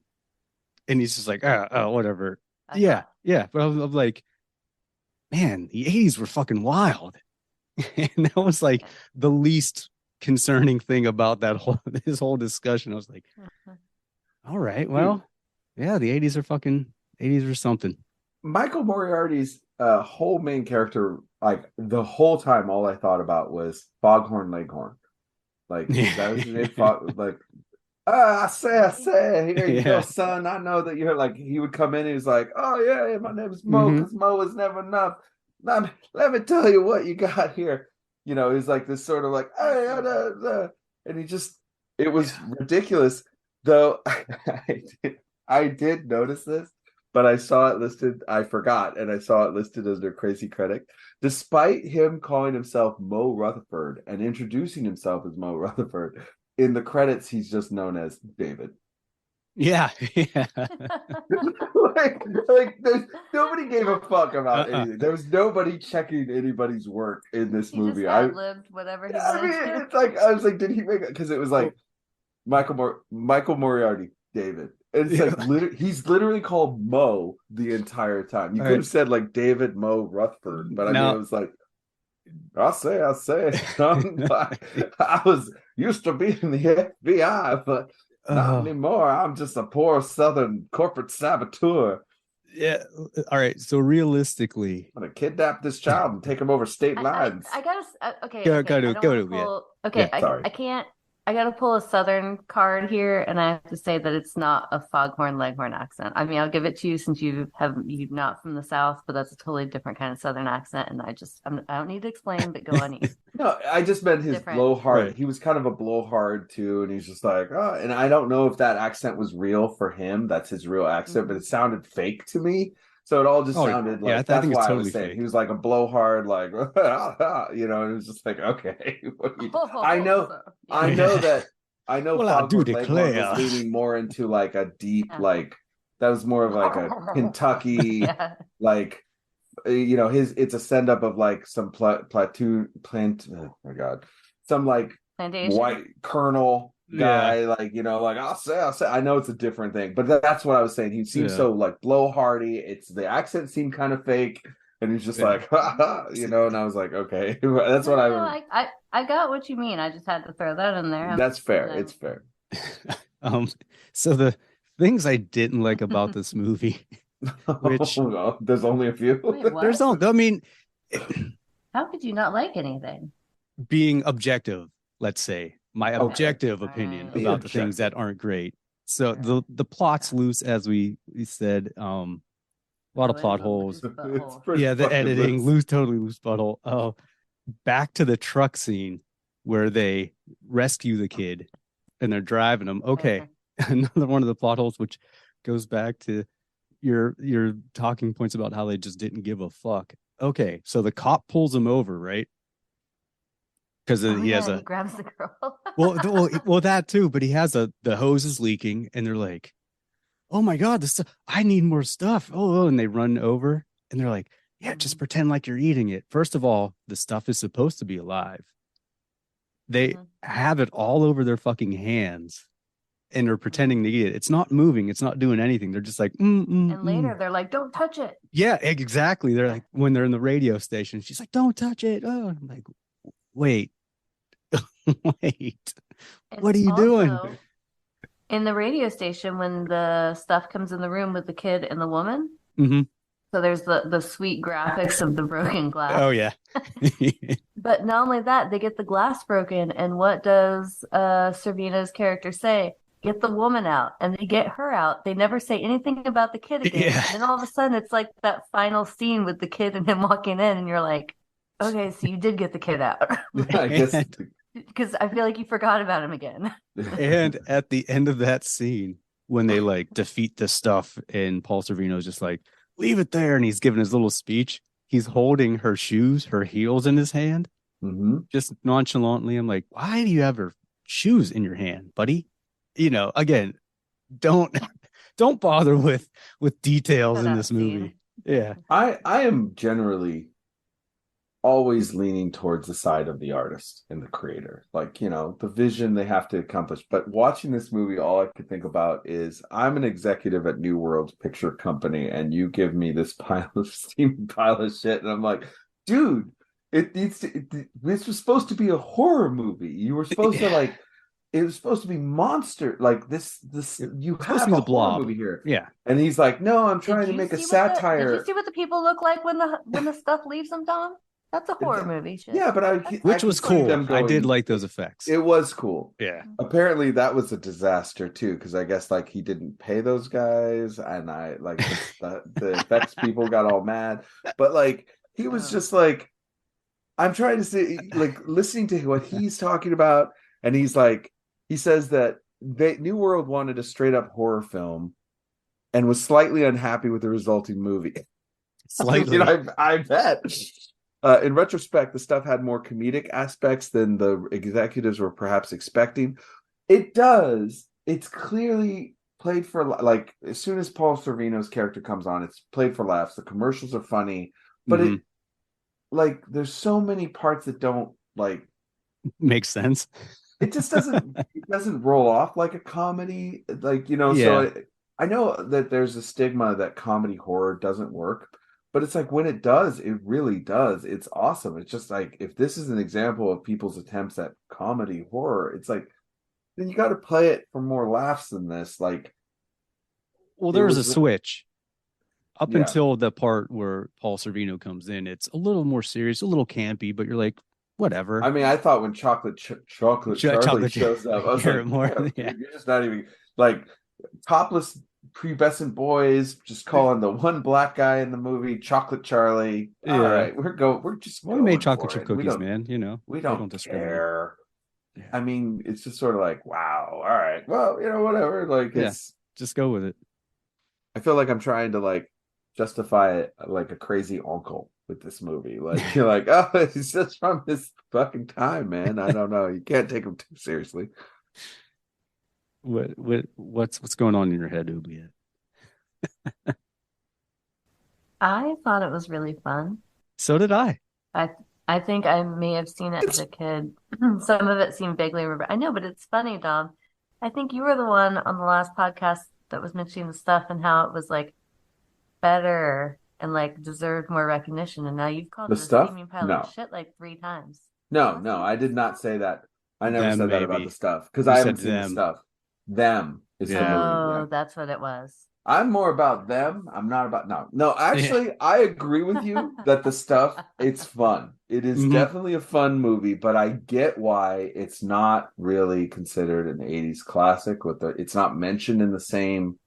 And he's just like, whatever. Yeah. But I'm like, man, the 80s were fucking wild. And that was like the least concerning thing about this whole discussion. I was like, all right, well, yeah, the 80s are something. Michael Moriarty's whole main character, like the whole time, all I thought about was Foghorn Leghorn. Like that was his name. Like, I say, here you go, son. I know that you're like. He would come in and he's like, oh yeah, my name is Mo, because Mo is never enough. Let me tell you what you got here. You know, he's like this sort of like, hey, and he just, it was ridiculous. Though I did notice this, but I saw it listed. I forgot, and I saw it listed as their crazy critic. Despite him calling himself Mo Rutherford and introducing himself as Mo Rutherford, in the credits he's just known as David. Yeah. like nobody gave a fuck about anything. There was nobody checking anybody's work in this movie. Just ad-libbed whatever he wanted to. It's like I was like, did he make it? Because it was like Michael Moriarty, David. And it's like he's literally called Mo the entire time. You could have said like David Mo Rutherford, but I mean it was like I'll say. I was used to be in the FBI, but not anymore. I'm just a poor Southern corporate saboteur. Yeah. All right. So realistically, I'm gonna kidnap this child and take him over state lines. I gotta. Okay. Go okay. to. Okay. Sorry. I can't. I gotta pull a Southern card here, and I have to say that it's not a Foghorn Leghorn accent. I mean, I'll give it to you since you're not from the South, but that's a totally different kind of Southern accent, and I don't need to explain, but go on. No, I just meant his blowhard. Right. He was kind of a blowhard too, and he's just like, oh, and I don't know if that accent was real for him. That's his real accent, but it sounded fake to me. So it all just sounded like that's why totally I was saying fake. He was like a blowhard, like you know, and it was just like, okay, what you I know that well, Foghorn Leghorn was leaning more into like a deep, like that was more of like a Kentucky, like you know, it's a send up of like some some like plantation. White colonel guy, like, you know, like I'll say I know it's a different thing, but that's what I was saying. He seems so like blowhardy. It's the accent seemed kind of fake, and he's just like you know, and I was like, okay. That's what I got what you mean. I just had to throw that in there. That's fair. It's fair. So the things I didn't like about this movie, which there's only a few. Wait, there's all, I mean, how could you not like anything? Being objective, let's say. My objective opinion about the things that aren't great. So the plot's loose, as we said. A lot of plot holes. The editing, totally loose butthole. Back to the truck scene where they rescue the kid and they're driving him. Okay, another one of the plot holes, which goes back to your talking points about how they just didn't give a fuck. Okay, so the cop pulls him over, right? Because he grabs the girl. well, that too. But he has the hose is leaking, and they're like, "Oh my god, I need more stuff." And they run over, and they're like, "Yeah, just pretend like you're eating it." First of all, the stuff is supposed to be alive. They have it all over their fucking hands, and they're pretending to eat it. It's not moving. It's not doing anything. They're just like, And later, they're like, "Don't touch it." Yeah, exactly. They're like, when they're in the radio station, she's like, "Don't touch it." Oh, I'm like, wait. What are you doing? In the radio station, when the stuff comes in the room with the kid and the woman, so there's the sweet graphics of the broken glass. Oh yeah. But not only that, they get the glass broken, and what does Servina's character say? Get the woman out, and they get her out. They never say anything about the kid again. And then all of a sudden, it's like that final scene with the kid and him walking in, and you're like, okay, so you did get the kid out. I guess. Because I feel like you forgot about him again. And at the end of that scene, when they like defeat the stuff, and Paul Sorvino's just like, leave it there, and he's giving his little speech, he's holding her heels in his hand, just nonchalantly. I'm like, why do you have her shoes in your hand, buddy? You know, again, don't bother with details in this movie. Yeah, I am generally always leaning towards the side of the artist and the creator, like, you know, the vision they have to accomplish. But watching this movie, all I could think about is I'm an executive at New World Picture Company, and you give me this pile of shit, and I'm like, dude, this was supposed to be a horror movie. You were supposed to like, it was supposed to be monster, like this you have a horror movie here. Yeah. And he's like, no, I'm trying to make a satire. Did you see what the people look like when the stuff leaves them, Tom? That's a horror movie. Shit. Yeah, but which was cool. I did like those effects. It was cool. Yeah. Apparently that was a disaster too, because I guess like he didn't pay those guys, and I like the effects people got all mad. But like he was just like, I'm trying to say, like, listening to what he's talking about, and he's like, he says that New World wanted a straight up horror film and was slightly unhappy with the resulting movie. Slightly. I bet. In retrospect, the stuff had more comedic aspects than the executives were perhaps expecting. It does. It's clearly played for, like, as soon as Paul Sorvino's character comes on, it's played for laughs. The commercials are funny, but it, like, there's so many parts that don't, like, make sense. It just doesn't roll off like a comedy, like, Yeah. So I know that there's a stigma that comedy horror doesn't work, but it's like when it does, it really does. It's awesome. It's just like, if this is an example of people's attempts at comedy horror, it's like, then you got to play it for more laughs than this. Like, well, there was a switch up until the part where Paul Sorvino comes in. It's a little more serious, a little campy, but you're like, whatever. I mean, I thought when Chocolate Charlie shows up, I was like, you're just not even, like, topless pubescent boys just calling the one black guy in the movie Chocolate Charlie. All right, we made chocolate chip cookies, man. We don't care. Yeah. I mean, it's just sort of like, wow, all right, well, whatever. Like, it's just go with it. I feel like I'm trying to, like, justify it like a crazy uncle with this movie. Like, you're like, oh, it's just from this fucking time, man. I don't know. You can't take him too seriously. What's going on in your head, Oubliette? I thought it was really fun. So did I. I think I may have seen it as a kid. Some of it seemed vaguely remembered. I know, but it's funny, Dom. I think you were the one on the last podcast that was mentioning the stuff and how it was, like, better and, like, deserved more recognition. And now you've called it a steaming pile of shit like 3 times. No, I did not say that. I never said that about the stuff because I haven't seen the stuff. Them is the movie. Oh, that's what it was. I'm more about them. I'm not about no. Actually, I agree with you that the stuff, it's fun. It is definitely a fun movie, but I get why it's not really considered an 80s classic. It's not mentioned in the same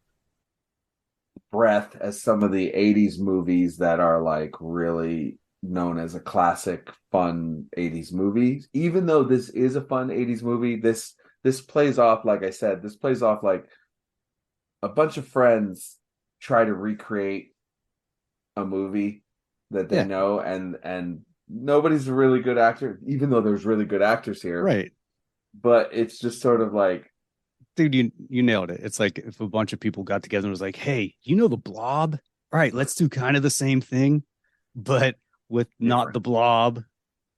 breath as some of the 80s movies that are, like, really known as a classic fun 80s movie. Even though this is a fun 80s movie, this plays off, like I said, like a bunch of friends try to recreate a movie that they know, and nobody's a really good actor, even though there's really good actors here. Right. But it's just sort of like, dude, you nailed it. It's like if a bunch of people got together and was like, hey, the Blob? All right, let's do kind of the same thing, but with not the Blob.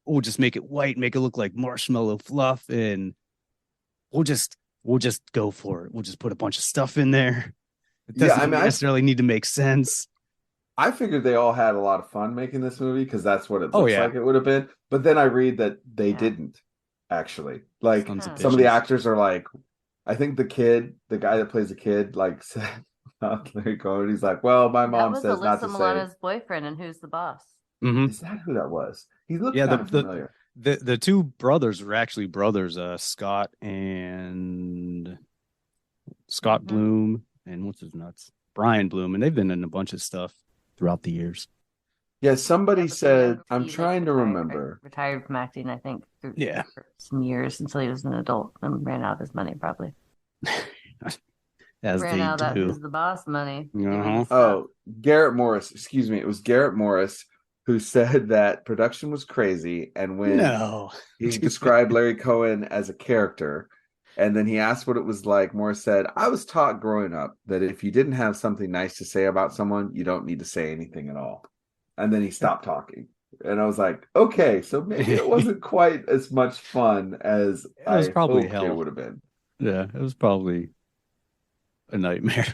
We'll just make it white, make it look like marshmallow fluff, and we'll just go for it. We'll just put a bunch of stuff in there. It doesn't necessarily need to make sense. I figured they all had a lot of fun making this movie because that's what it looks like it would have been. But then I read that they didn't actually. Like, some of the actors are like, I think the guy that plays the kid, like, said Larry Cohen, he's like, well, my mom says not to say. That was Alyssa Milano's boyfriend and Who's the Boss. Is that who that was? He looked kind of familiar. The 2 brothers were actually brothers, Scott Bloom, and what's his nuts? Brian Bloom, and they've been in a bunch of stuff throughout the years. Yeah, somebody said, I'm trying to remember. Retired from acting, I think, for some years until he was an adult and ran out of his money, probably. Ran out of that Who's the Boss money. Oh, Garrett Morris. Excuse me. It was Garrett Morris who said that production was crazy, and when he described Larry Cohen as a character, and then he asked what it was like, Morris said, I was taught growing up that if you didn't have something nice to say about someone, you don't need to say anything at all. And then he stopped talking. And I was like, okay, so maybe it wasn't quite as much fun as I probably hoped it would have been. Yeah, it was probably a nightmare.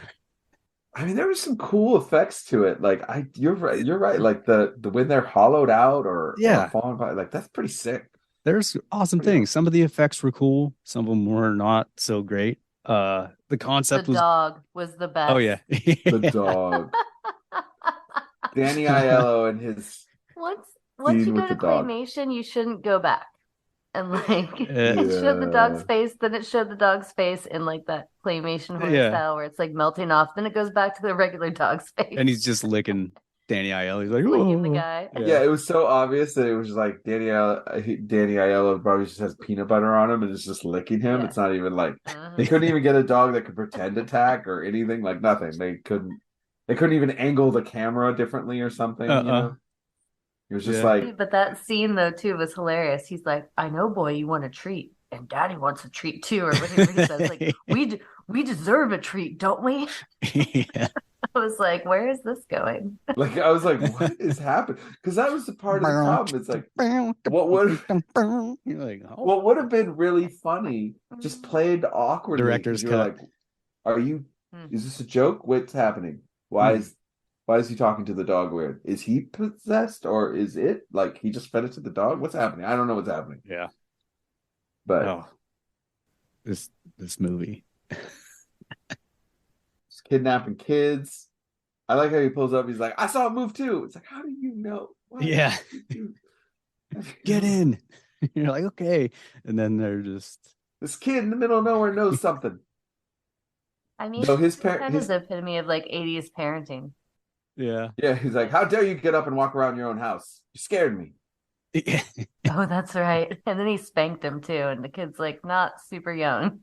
I mean, there was some cool effects to it. Like, you're right. Like the when they're hollowed out or falling apart, like, that's pretty sick. There's awesome things. Some of the effects were cool. Some of them were not so great. The concept was... dog was the best. Oh, yeah. The dog. Danny Aiello and his... Once you go to claymation, you shouldn't go back. And, like, it showed the dog's face, then it showed the dog's face in, like, that claymation horror style where it's, like, melting off. Then it goes back to the regular dog's face. And he's just licking Danny Aiello's like, licking the guy. Yeah, it was so obvious that it was just like Danny Aiello probably just has peanut butter on him and is just licking him. It's not even like they couldn't even get a dog that could pretend attack or anything, like nothing. They couldn't even angle the camera differently or something, you know? It was just like... But that scene, though, too, was hilarious. He's like, I know, boy, you want a treat. And Daddy wants a treat, too. Or whatever he says. Like, we deserve a treat, don't we? Yeah. I was like, where is this going? Like, I was like, what is happening? Because that was the part of the problem. It's like, what would have been really funny, just played awkwardly. Director's cut. Like, is this a joke? What's happening? Why is he talking to the dog weird? Is he possessed or is it like he just fed it to the dog? What's happening? I don't know what's happening. Yeah. But this movie. Just kidnapping kids. I like how he pulls up. He's like, I saw it move too. It's like, how do you know? Yeah. Get in. You're like, okay. And then they're just... This kid in the middle of nowhere knows something. I mean, his kind of the epitome of like 80s parenting. Yeah. Yeah, he's like, how dare you get up and walk around your own house? You scared me. Oh, that's right. And then he spanked him too, and the kid's like not super young.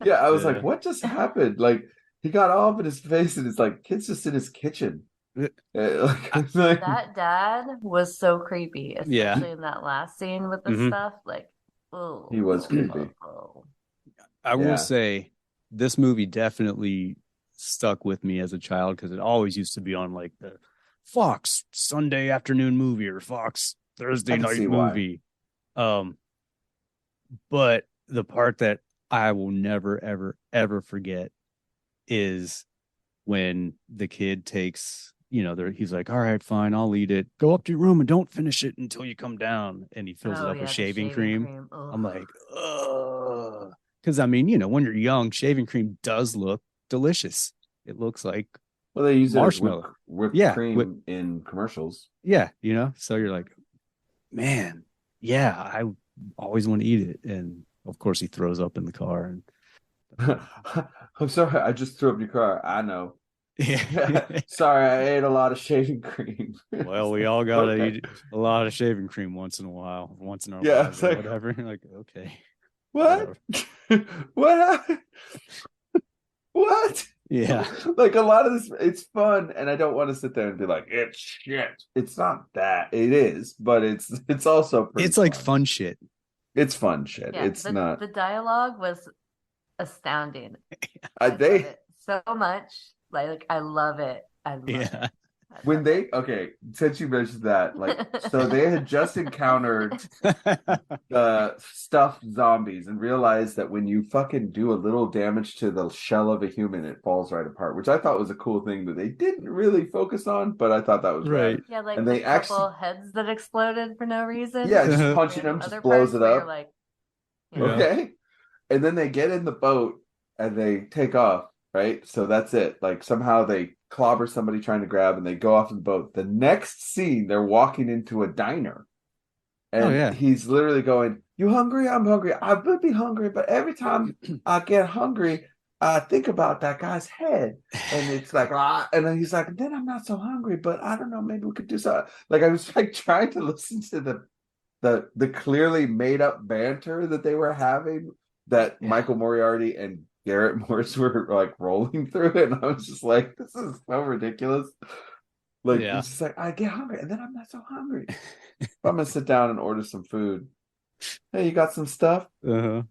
Yeah, I was like, what just happened? Like, he got all up in his face, and it's like, kid's just in his kitchen. That dad was so creepy, especially in that last scene with the stuff. Like, oh, he was creepy. I will say, this movie definitely stuck with me as a child because it always used to be on like the Fox Sunday afternoon movie or Fox Thursday night movie. But the part that I will never, ever, ever forget is when the kid takes, he's like, all right, fine, I'll eat it. Go up to your room and don't finish it until you come down. And he fills it up with shaving cream. I'm like, ugh. Because, I mean, when you're young, shaving cream does look delicious. It looks like they use marshmallow. It whipped cream in commercials. Yeah, so you're like, man, yeah, I always want to eat it. And, of course, he throws up in the car. And I'm sorry, I just threw up your car. I know. Yeah. Sorry, I ate a lot of shaving cream. Well, we all got to eat a lot of shaving cream once in a while. Once in our lives or whatever. You're like, okay. What? What happened? What? Yeah. Like, a lot of this, it's fun, and I don't want to sit there and be like, it's shit. It's not that. It is, but it's also pretty It's like fun shit. It's fun shit. Yeah, it's not. The dialogue was astounding. They love it so much. Like I love it. I love it. When since you mentioned that, like, so they had just encountered the stuffed zombies and realized that when you fucking do a little damage to the shell of a human, it falls right apart, which I thought was a cool thing that they didn't really focus on, but I thought that was right. Yeah, like and the they couple heads that exploded for no reason. Yeah, just punching them just blows it up. Like, okay. And then they get in the boat and they take off, right? So that's it. Like, somehow they clobber somebody trying to grab and they go off in the boat. The next scene, they're walking into a diner. And he's literally going, you hungry? I'm hungry. I would be hungry, but every time I get hungry, I think about that guy's head. And it's like, and then he's like, then I'm not so hungry, but I don't know, maybe we could do something. Like, I was like trying to listen to the clearly made up banter that they were having, that Michael Moriarty and Garrett Morris were like rolling through it, and I was just like, this is so ridiculous. Like, it's just like, I get hungry and then I'm not so hungry. I'm gonna sit down and order some food. Hey, you got some stuff? Dun,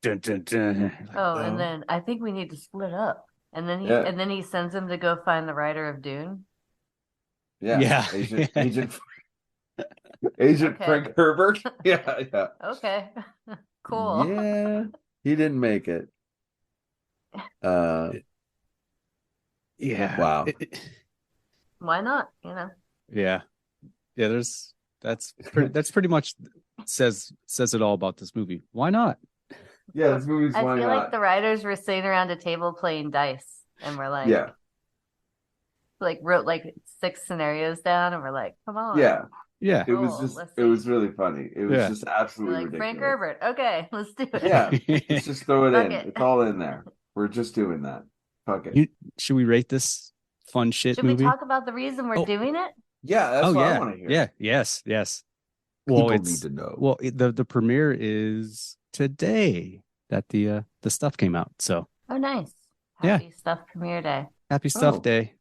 dun, dun. And then I think we need to split up. And then he sends him to go find the writer of Dune. Yeah. Agent Frank Herbert. Yeah. Okay. Cool. Yeah. He didn't make it. Yeah. Wow. Why not? Yeah. That's pretty much says it all about this movie. Why not? Yeah, this movie's why not. I feel like the writers were sitting around a table playing dice, and we're like, wrote like 6 scenarios down, and we're like, come on. Yeah. Cool. It was really funny. It was just absolutely ridiculous. Frank Herbert. Okay, let's do it. Yeah, let's just throw it in. It's all in there. We're just doing that. Fuck it. Should we rate this fun shit Should movie. we talk about the reason we're doing it? Yeah, that's what I want to hear. Yeah, yes. People need to know. Well, the premiere is today that the stuff came out. So. Oh, nice. Happy Stuff premiere day. Happy Stuff Day.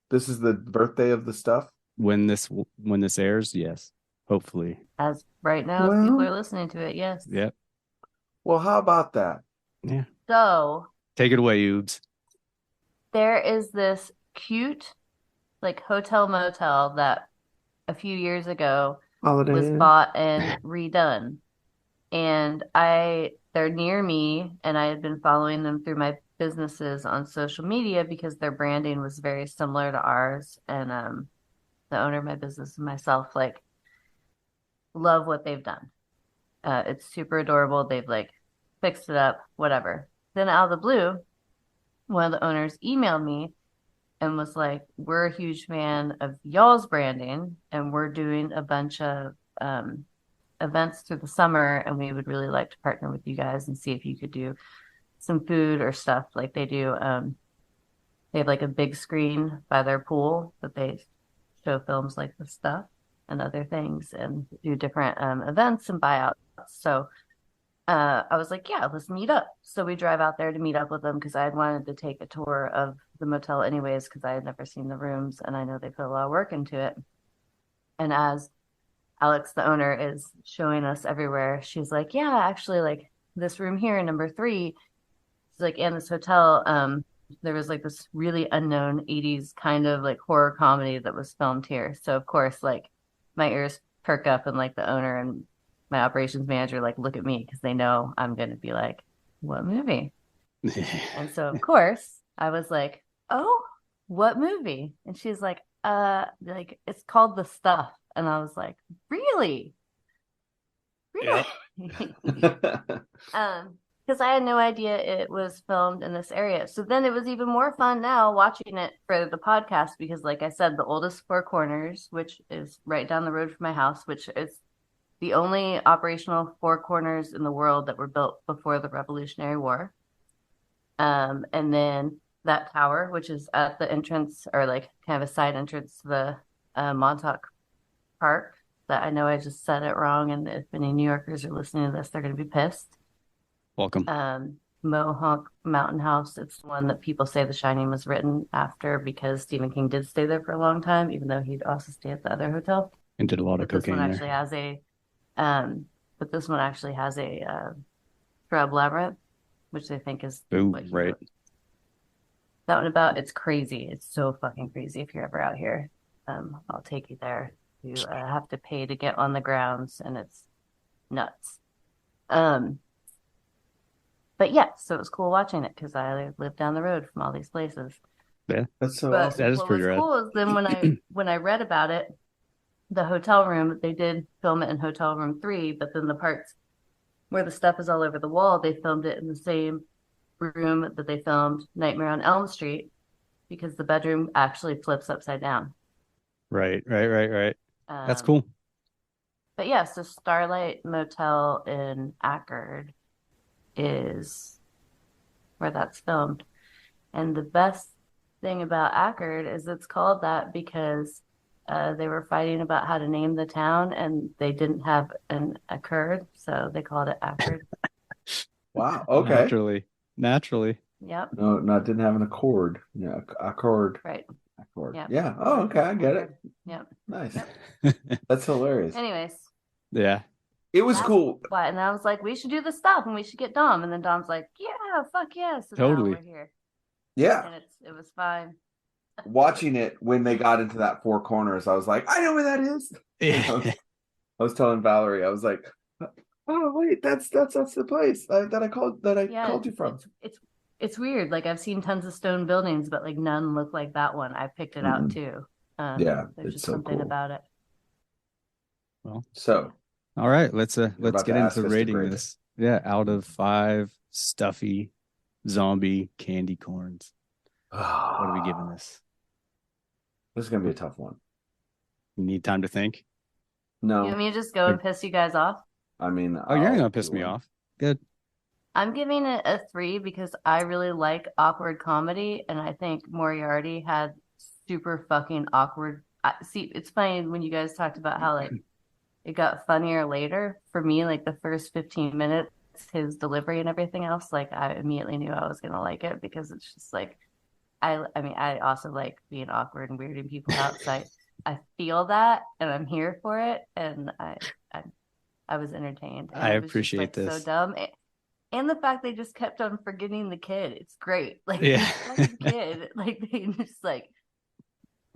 This is the birthday of the stuff? When this airs, yes. Hopefully. As right now, if people are listening to it, yes. Yep. Well, how about that? Yeah. So. Take it away, Oobs. There is this cute, like, hotel motel that a few years ago was bought and redone. And they're near me, and I had been following them through my businesses on social media because their branding was very similar to ours. And the owner of my business and myself, like, love what they've done. It's super adorable. They've, like, fixed it up, whatever. Then out of the blue, one of the owners emailed me and was like, we're a huge fan of y'all's branding, and we're doing a bunch of events through the summer, and we would really like to partner with you guys and see if you could do some food or stuff like they do. They have like a big screen by their pool that they show films like this stuff and other things and do different events and buyouts. So I was like, yeah, let's meet up. So we drive out there to meet up with them because I had wanted to take a tour of the motel anyways because I had never seen the rooms, and I know they put a lot of work into it. And as Alex, the owner, is showing us everywhere, she's like, yeah, actually, like, this room here, number 3, she's like, and this hotel, there was like this really unknown 80s kind of like horror comedy that was filmed here. So of course, like, my ears perk up, and like the owner and my operations manager like look at me because they know I'm going to be like, what movie? And so of course I was like, oh, what movie? And she's like, it's called The Stuff. And I was like, really? Yeah. Because I had no idea it was filmed in this area. So then it was even more fun now watching it for the podcast because, like I said, the oldest Four Corners, which is right down the road from my house, which is the only operational Four Corners in the world that were built before the Revolutionary War. And then that tower, which is at the entrance, or like kind of a side entrance to the Montauk Park, that I know I just said it wrong, and if any New Yorkers are listening to this, they're going to be pissed. Welcome. Mohawk Mountain House. It's the one that people say The Shining was written after because Stephen King did stay there for a long time, even though he'd also stay at the other hotel. And did a lot of cocaine there. But this one actually has a shrub labyrinth, which they think is right. That one it's crazy. It's so fucking crazy. If you're ever out here, I'll take you there. You have to pay to get on the grounds, and it's nuts. But yeah, so it was cool watching it because I live down the road from all these places. Yeah, that's so awesome. That is pretty rad. What was cool is then when I read about it, the hotel room, they did film it in hotel room 3, but then the parts where the stuff is all over the wall, they filmed it in the same room that they filmed Nightmare on Elm Street because the bedroom actually flips upside down. Right. That's cool. But yeah, so Starlight Motel in Ackerd is where that's filmed. And the best thing about Ackerd is it's called that because they were fighting about how to name the town, and they didn't have an occurred, so they called it Ackerd. Wow. Okay. Naturally. Yep. No, didn't have an accord. Yeah, accord. Right. Accord. Yep. Yeah. Oh, okay. I get it. Yep. Nice. Yep. That's hilarious. Anyways. Yeah. It was cool. And I was like, we should do this stuff, and we should get Dom. And then Dom's like, yeah, fuck yes. So totally. Now we're here. Yeah. And it was fine. Watching it when they got into that Four Corners, I was like, I know where that is. I was telling Valerie, I was like, oh wait, that's the place that I called you from. It's weird. Like, I've seen tons of stone buildings, but like none look like that one. I picked it out too. Yeah, there's it's just so something cool about it. Well, so all right, let's get into rating this. Yeah, out of 5 stuffy zombie candy corns. What are we giving this? This is gonna be a tough one. You need time to think? No. You want me to just go and piss you guys off? I mean, you're gonna piss me off. Good. I'm giving it a 3 because I really like awkward comedy, and I think Moriarty had super fucking awkward. See, it's funny when you guys talked about how like it got funnier later. For me, like the first 15 minutes, his delivery and everything else, like I immediately knew I was gonna like it because it's just like I mean, I also like being awkward and weirding people out. So I feel that, and I'm here for it, and I was entertained. And I it was appreciate just, like, this. so dumb. And the fact they just kept on forgetting the kid. It's great. Like, Yeah. this fucking kid, like, they just, like,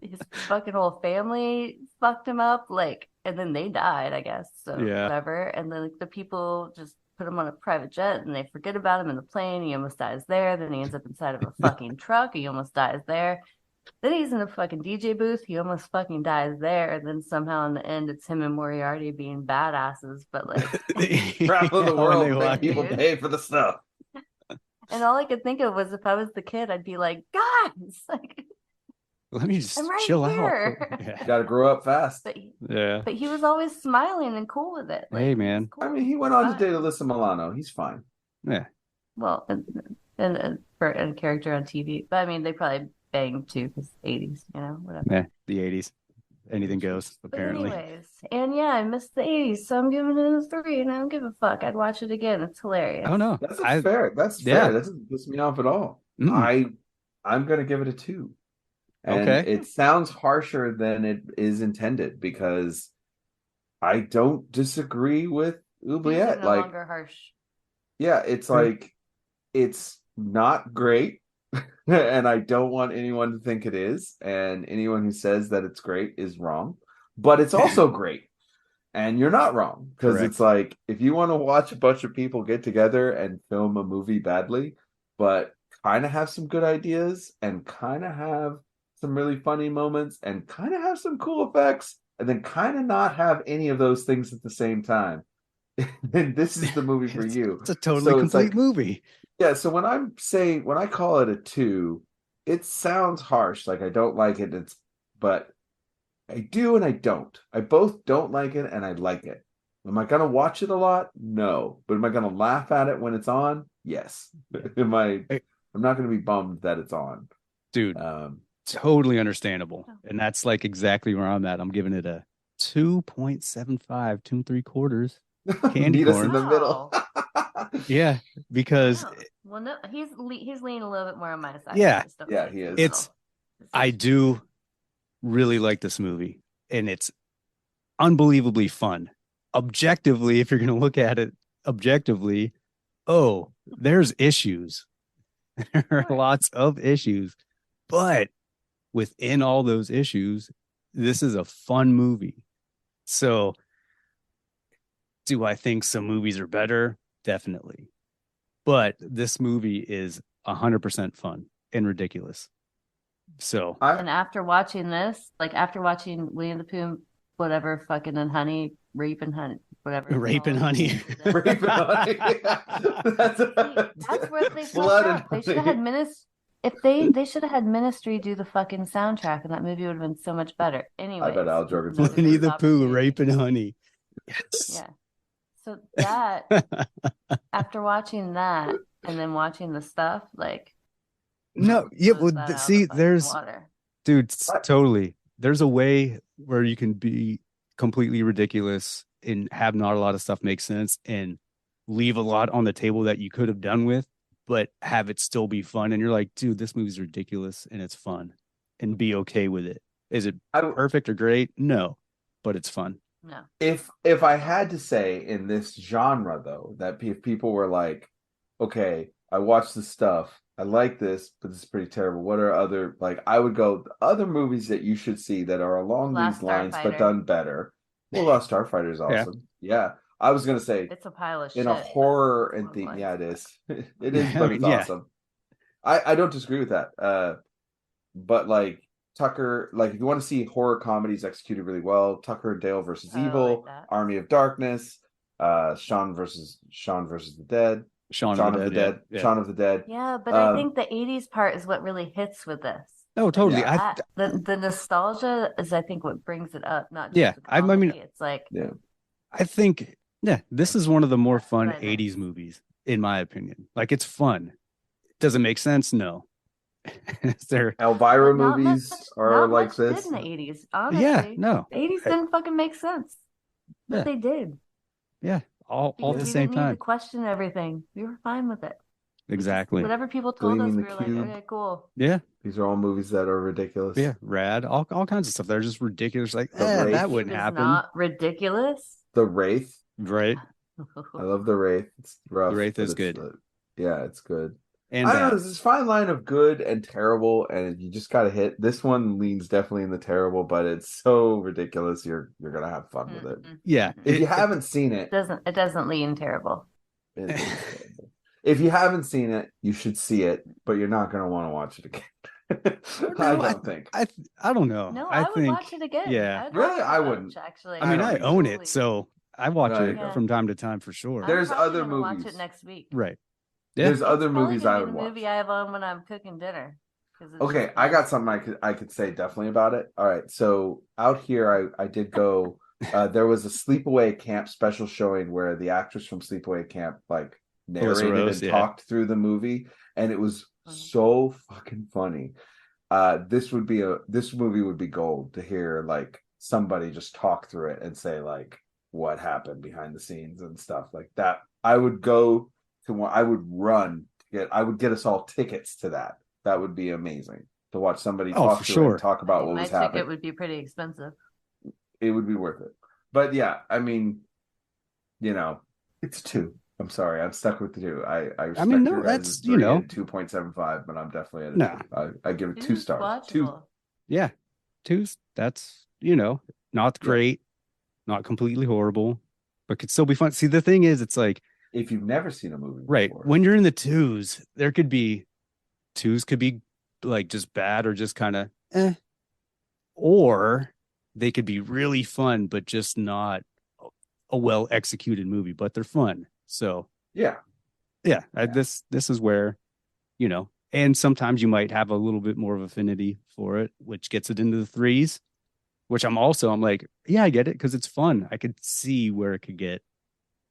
his fucking whole family fucked him up. Like, and then they died, I guess. So, Yeah. whatever. And then like, the people just put him on a private jet and they forget about him in the plane. He almost dies there. Then he ends up inside of a fucking truck. He almost dies there. Then he's in a fucking DJ booth. He almost fucking dies there. And then somehow in the end, it's him and Moriarty being badasses. But like, travel the world, they make people pay for the stuff. And all I could think of was if I was the kid, I'd be like, guys, like, let me just I'm right chill here. out. Yeah. Got to grow up fast. But he was always smiling and cool with it. Like, hey, man. Cool. I mean, he went on to date Alyssa Milano. He's fine. Yeah. Well, and for a character on TV. But I mean, they probably banged too because 80s, you know, whatever. Yeah, the 80s. Anything goes, apparently. But anyways, and yeah, I missed the 80s, so I'm giving it a 3, and I don't give a fuck. I'd watch it again. It's hilarious. Oh, no. That's fair. That's fair. That doesn't piss me off at all. I'm going to give it a 2. And it sounds harsher than it is intended because I don't disagree with Oubliette. No longer harsh. Yeah, it's like it's not great, and I don't want anyone to think it is. And anyone who says that it's great is wrong. But it's also great, and you're not wrong because it's like if you want to watch a bunch of people get together and film a movie badly, but kind of have some good ideas and kind of have some really funny moments and kind of have some cool effects and then kind of not have any of those things at the same time, then this is the movie for you. It's a totally complete movie. Yeah, so when I call it a 2, it sounds harsh, like I don't like it, but I do and I don't. I both don't like it and I like it. Am I gonna watch it a lot? No. But am I gonna laugh at it when it's on? Yes. I'm not gonna be bummed that it's on. Dude. Totally understandable. And that's like exactly where I'm at. I'm giving it a 2.75, 2.75 candy Meet corn. us in the middle. Yeah, because well, no, he's leaning a little bit more on my side. Yeah, he is. I do really like this movie, and it's unbelievably fun. Objectively, if you're going to look at it objectively, there's issues. There are lots of issues, but within all those issues, this is a fun movie. So, do I think some movies are better? Definitely. But this movie is 100% fun and ridiculous. So, and after watching this, like after watching Winnie the Pooh, whatever, fucking and honey, rape and honey, whatever. Rape and honey. Rape and honey. That's where they fucked up. They should have had They should have had Ministry do the fucking soundtrack, and that movie would have been so much better. Anyway, I bet Al Jorgensen. Winnie the Pooh, Rape and Honey. Yes. Yeah. So that after watching that and then watching the stuff, like no, yeah, well, see, there's dude, totally. There's a way where you can be completely ridiculous and have not a lot of stuff make sense and leave a lot on the table that you could have done with, but have it still be fun. And you're like, dude, this movie's ridiculous and it's fun, and be okay with it. Is it perfect or great? No, but it's fun. No. If I had to say in this genre though, that if people were like, okay, I watched this stuff, I like this, but this is pretty terrible. What are other, like, I would go other movies that you should see that are along these lines but done better. Well, Lost Starfighter is awesome. Yeah. I was gonna say it's a pile of in shit. a horror and theme. Yeah, it is. It is, but it's awesome. I don't disagree with that. But like Tucker, like if you want to see horror comedies executed really well, Tucker and Dale versus Evil, like Army of Darkness, Shaun versus the Dead, Shaun of the Dead, yeah. Shaun of the Dead. Yeah, but I think the 80s part is what really hits with this. No, totally. Yeah. The nostalgia is, I think, what brings it up. Not just I mean, it's like I think this is one of the more fun 80s movies, in my opinion. Like, it's fun. Does it make sense? No. Elvira movies are like this. Did in the 80s, honestly. Yeah, no. The 80s didn't fucking make sense. But they did. Yeah, all at the same time. We didn't need to question everything. We were fine with it. Exactly. Whatever people told us, we were like, okay, cool. Yeah. These are all movies that are ridiculous. Yeah, rad. All kinds of stuff. They're just ridiculous. Like, that wouldn't happen. Not ridiculous. The Wraith. Right. I love The Wraith. It's rough. The Wraith is good. Yeah, it's good. And I don't know, there's this fine line of good and terrible, and you just gotta hit. This one leans definitely in the terrible, but it's so ridiculous. You're gonna have fun with it. Yeah. If you haven't seen it, it doesn't lean terrible. It is terrible. If you haven't seen it, you should see it, but you're not gonna want to watch it again. I don't think. I don't know. No, I would watch it again. Yeah. Really? I wouldn't. Actually. I mean, I own it, so I watch it from time to time for sure. There's other movies. Watch it next week. Right. Yeah. There's other movies I would the watch. Movie I have on when I'm cooking dinner. Okay, I got something I could say definitely about it. All right, so out here I did go. There was a Sleepaway Camp special showing where the actress from Sleepaway Camp like narrated and talked through the movie, and it was so fucking funny. This movie would be gold to hear like somebody just talk through it and say like what happened behind the scenes and stuff like that. I would go to one. I would run to get. I would get us all tickets to that. That would be amazing to watch somebody talk through it and talk about what was happening. My ticket would be pretty expensive. It would be worth it. But yeah, I mean, it's 2. I'm sorry, I'm stuck with the 2. I mean, no, that's 2.75, but I'm definitely at 2. I give it 2 stars. Watchable. 2. Yeah, 2. That's not great, not completely horrible, but could still be fun. See, the thing is, it's like if you've never seen a movie, right? Before, when you're in the 2s, there could be 2s could be like just bad or just kind of or they could be really fun, but just not a well executed movie, but they're fun. So yeah. This is where, and sometimes you might have a little bit more of affinity for it, which gets it into the 3s, which I'm like, yeah, I get it. 'Cause it's fun. I could see where it could get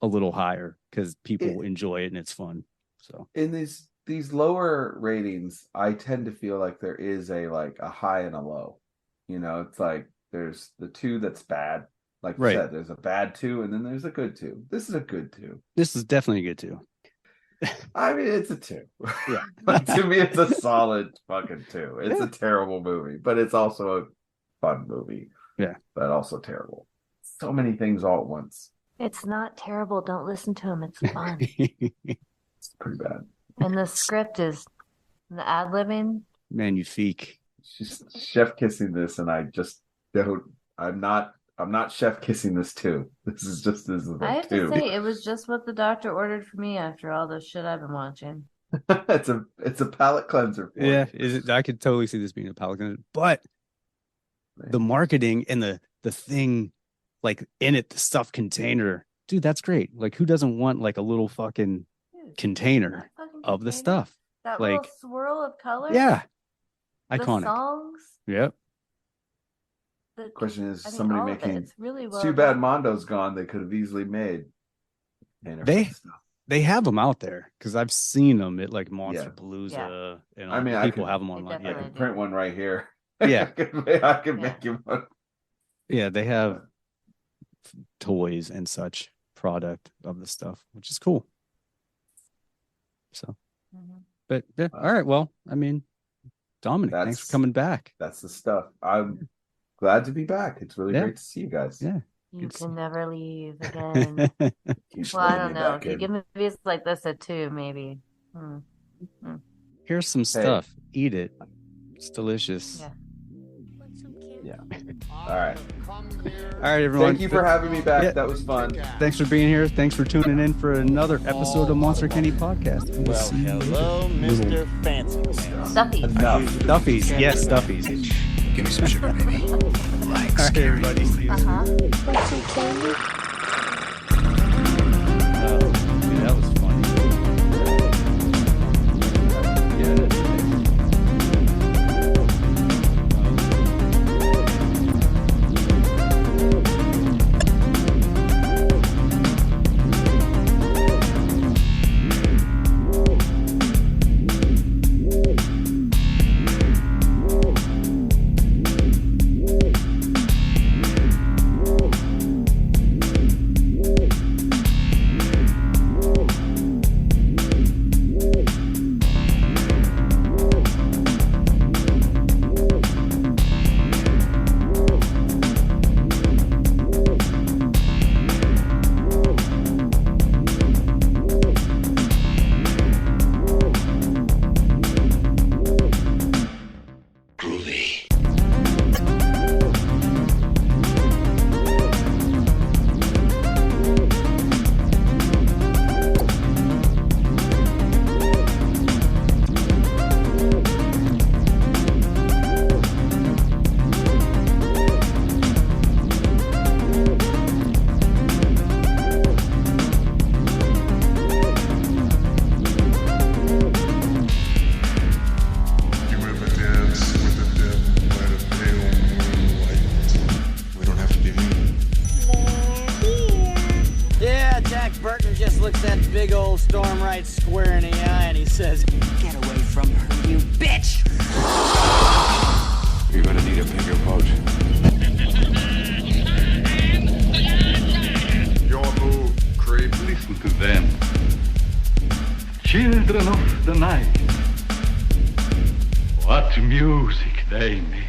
a little higher because people enjoy it and it's fun. So in these lower ratings, I tend to feel like there is a high and a low. It's like there's the 2 that's bad. Like you said, there's a bad 2 and then there's a good 2. This is a good 2. This is definitely a good 2. I mean, it's a 2. Yeah. To me, it's a solid fucking 2. It's a terrible movie, but it's also a fun movie. Yeah. But also terrible. So many things all at once. It's not terrible. Don't listen to him. It's fun. It's pretty bad. And the script is the ad-libbing. Magnifique. She's chef kissing this, and I just don't. I'm not chef kissing this too. This is I have to say, it was just what the doctor ordered for me after all the shit I've been watching. It's a palate cleanser. Yeah, I could totally see this being a palate cleanser, but the marketing and the thing like in it, the stuffed container, dude, that's great. Like, who doesn't want like a little fucking container of the stuff? That like little swirl of color. Yeah, iconic. The songs. Yep. The question is, somebody making. It's really well. It's too bad Mondo's gone. They could have easily made. They have them out there because I've seen them at like Monster Palooza. Yeah. And people have them online. I can print one right here. Yeah, I can make you one. Yeah, they have toys and such product of the stuff, which is cool. So, but yeah, all right. Well, I mean, Dominic, thanks for coming back. That's the stuff. I'm glad to be back. It's really great to see you guys. Yeah. You can never leave again. Well, I don't know. If you give me movies like this at 2, maybe. Here's some stuff. Eat it. It's delicious. Yeah. Yeah. All right. All right, everyone. Thank you for having me back. Yeah. That was fun. Thanks for being here. Thanks for tuning in for another episode of Monster Candy Podcast. Well, hello, Mr. Fancy. Stuffies. Stuffies. Yes, Stuffies. Give me some sugar, baby. Like all right, everybody. See you Want some candy? Dude, that was funny. looks that big old storm right square in the eye and he says, "Get away from her, you bitch!" You're gonna need a bigger boat. Your move, creep. Listen to them. Children of the night. What music they make.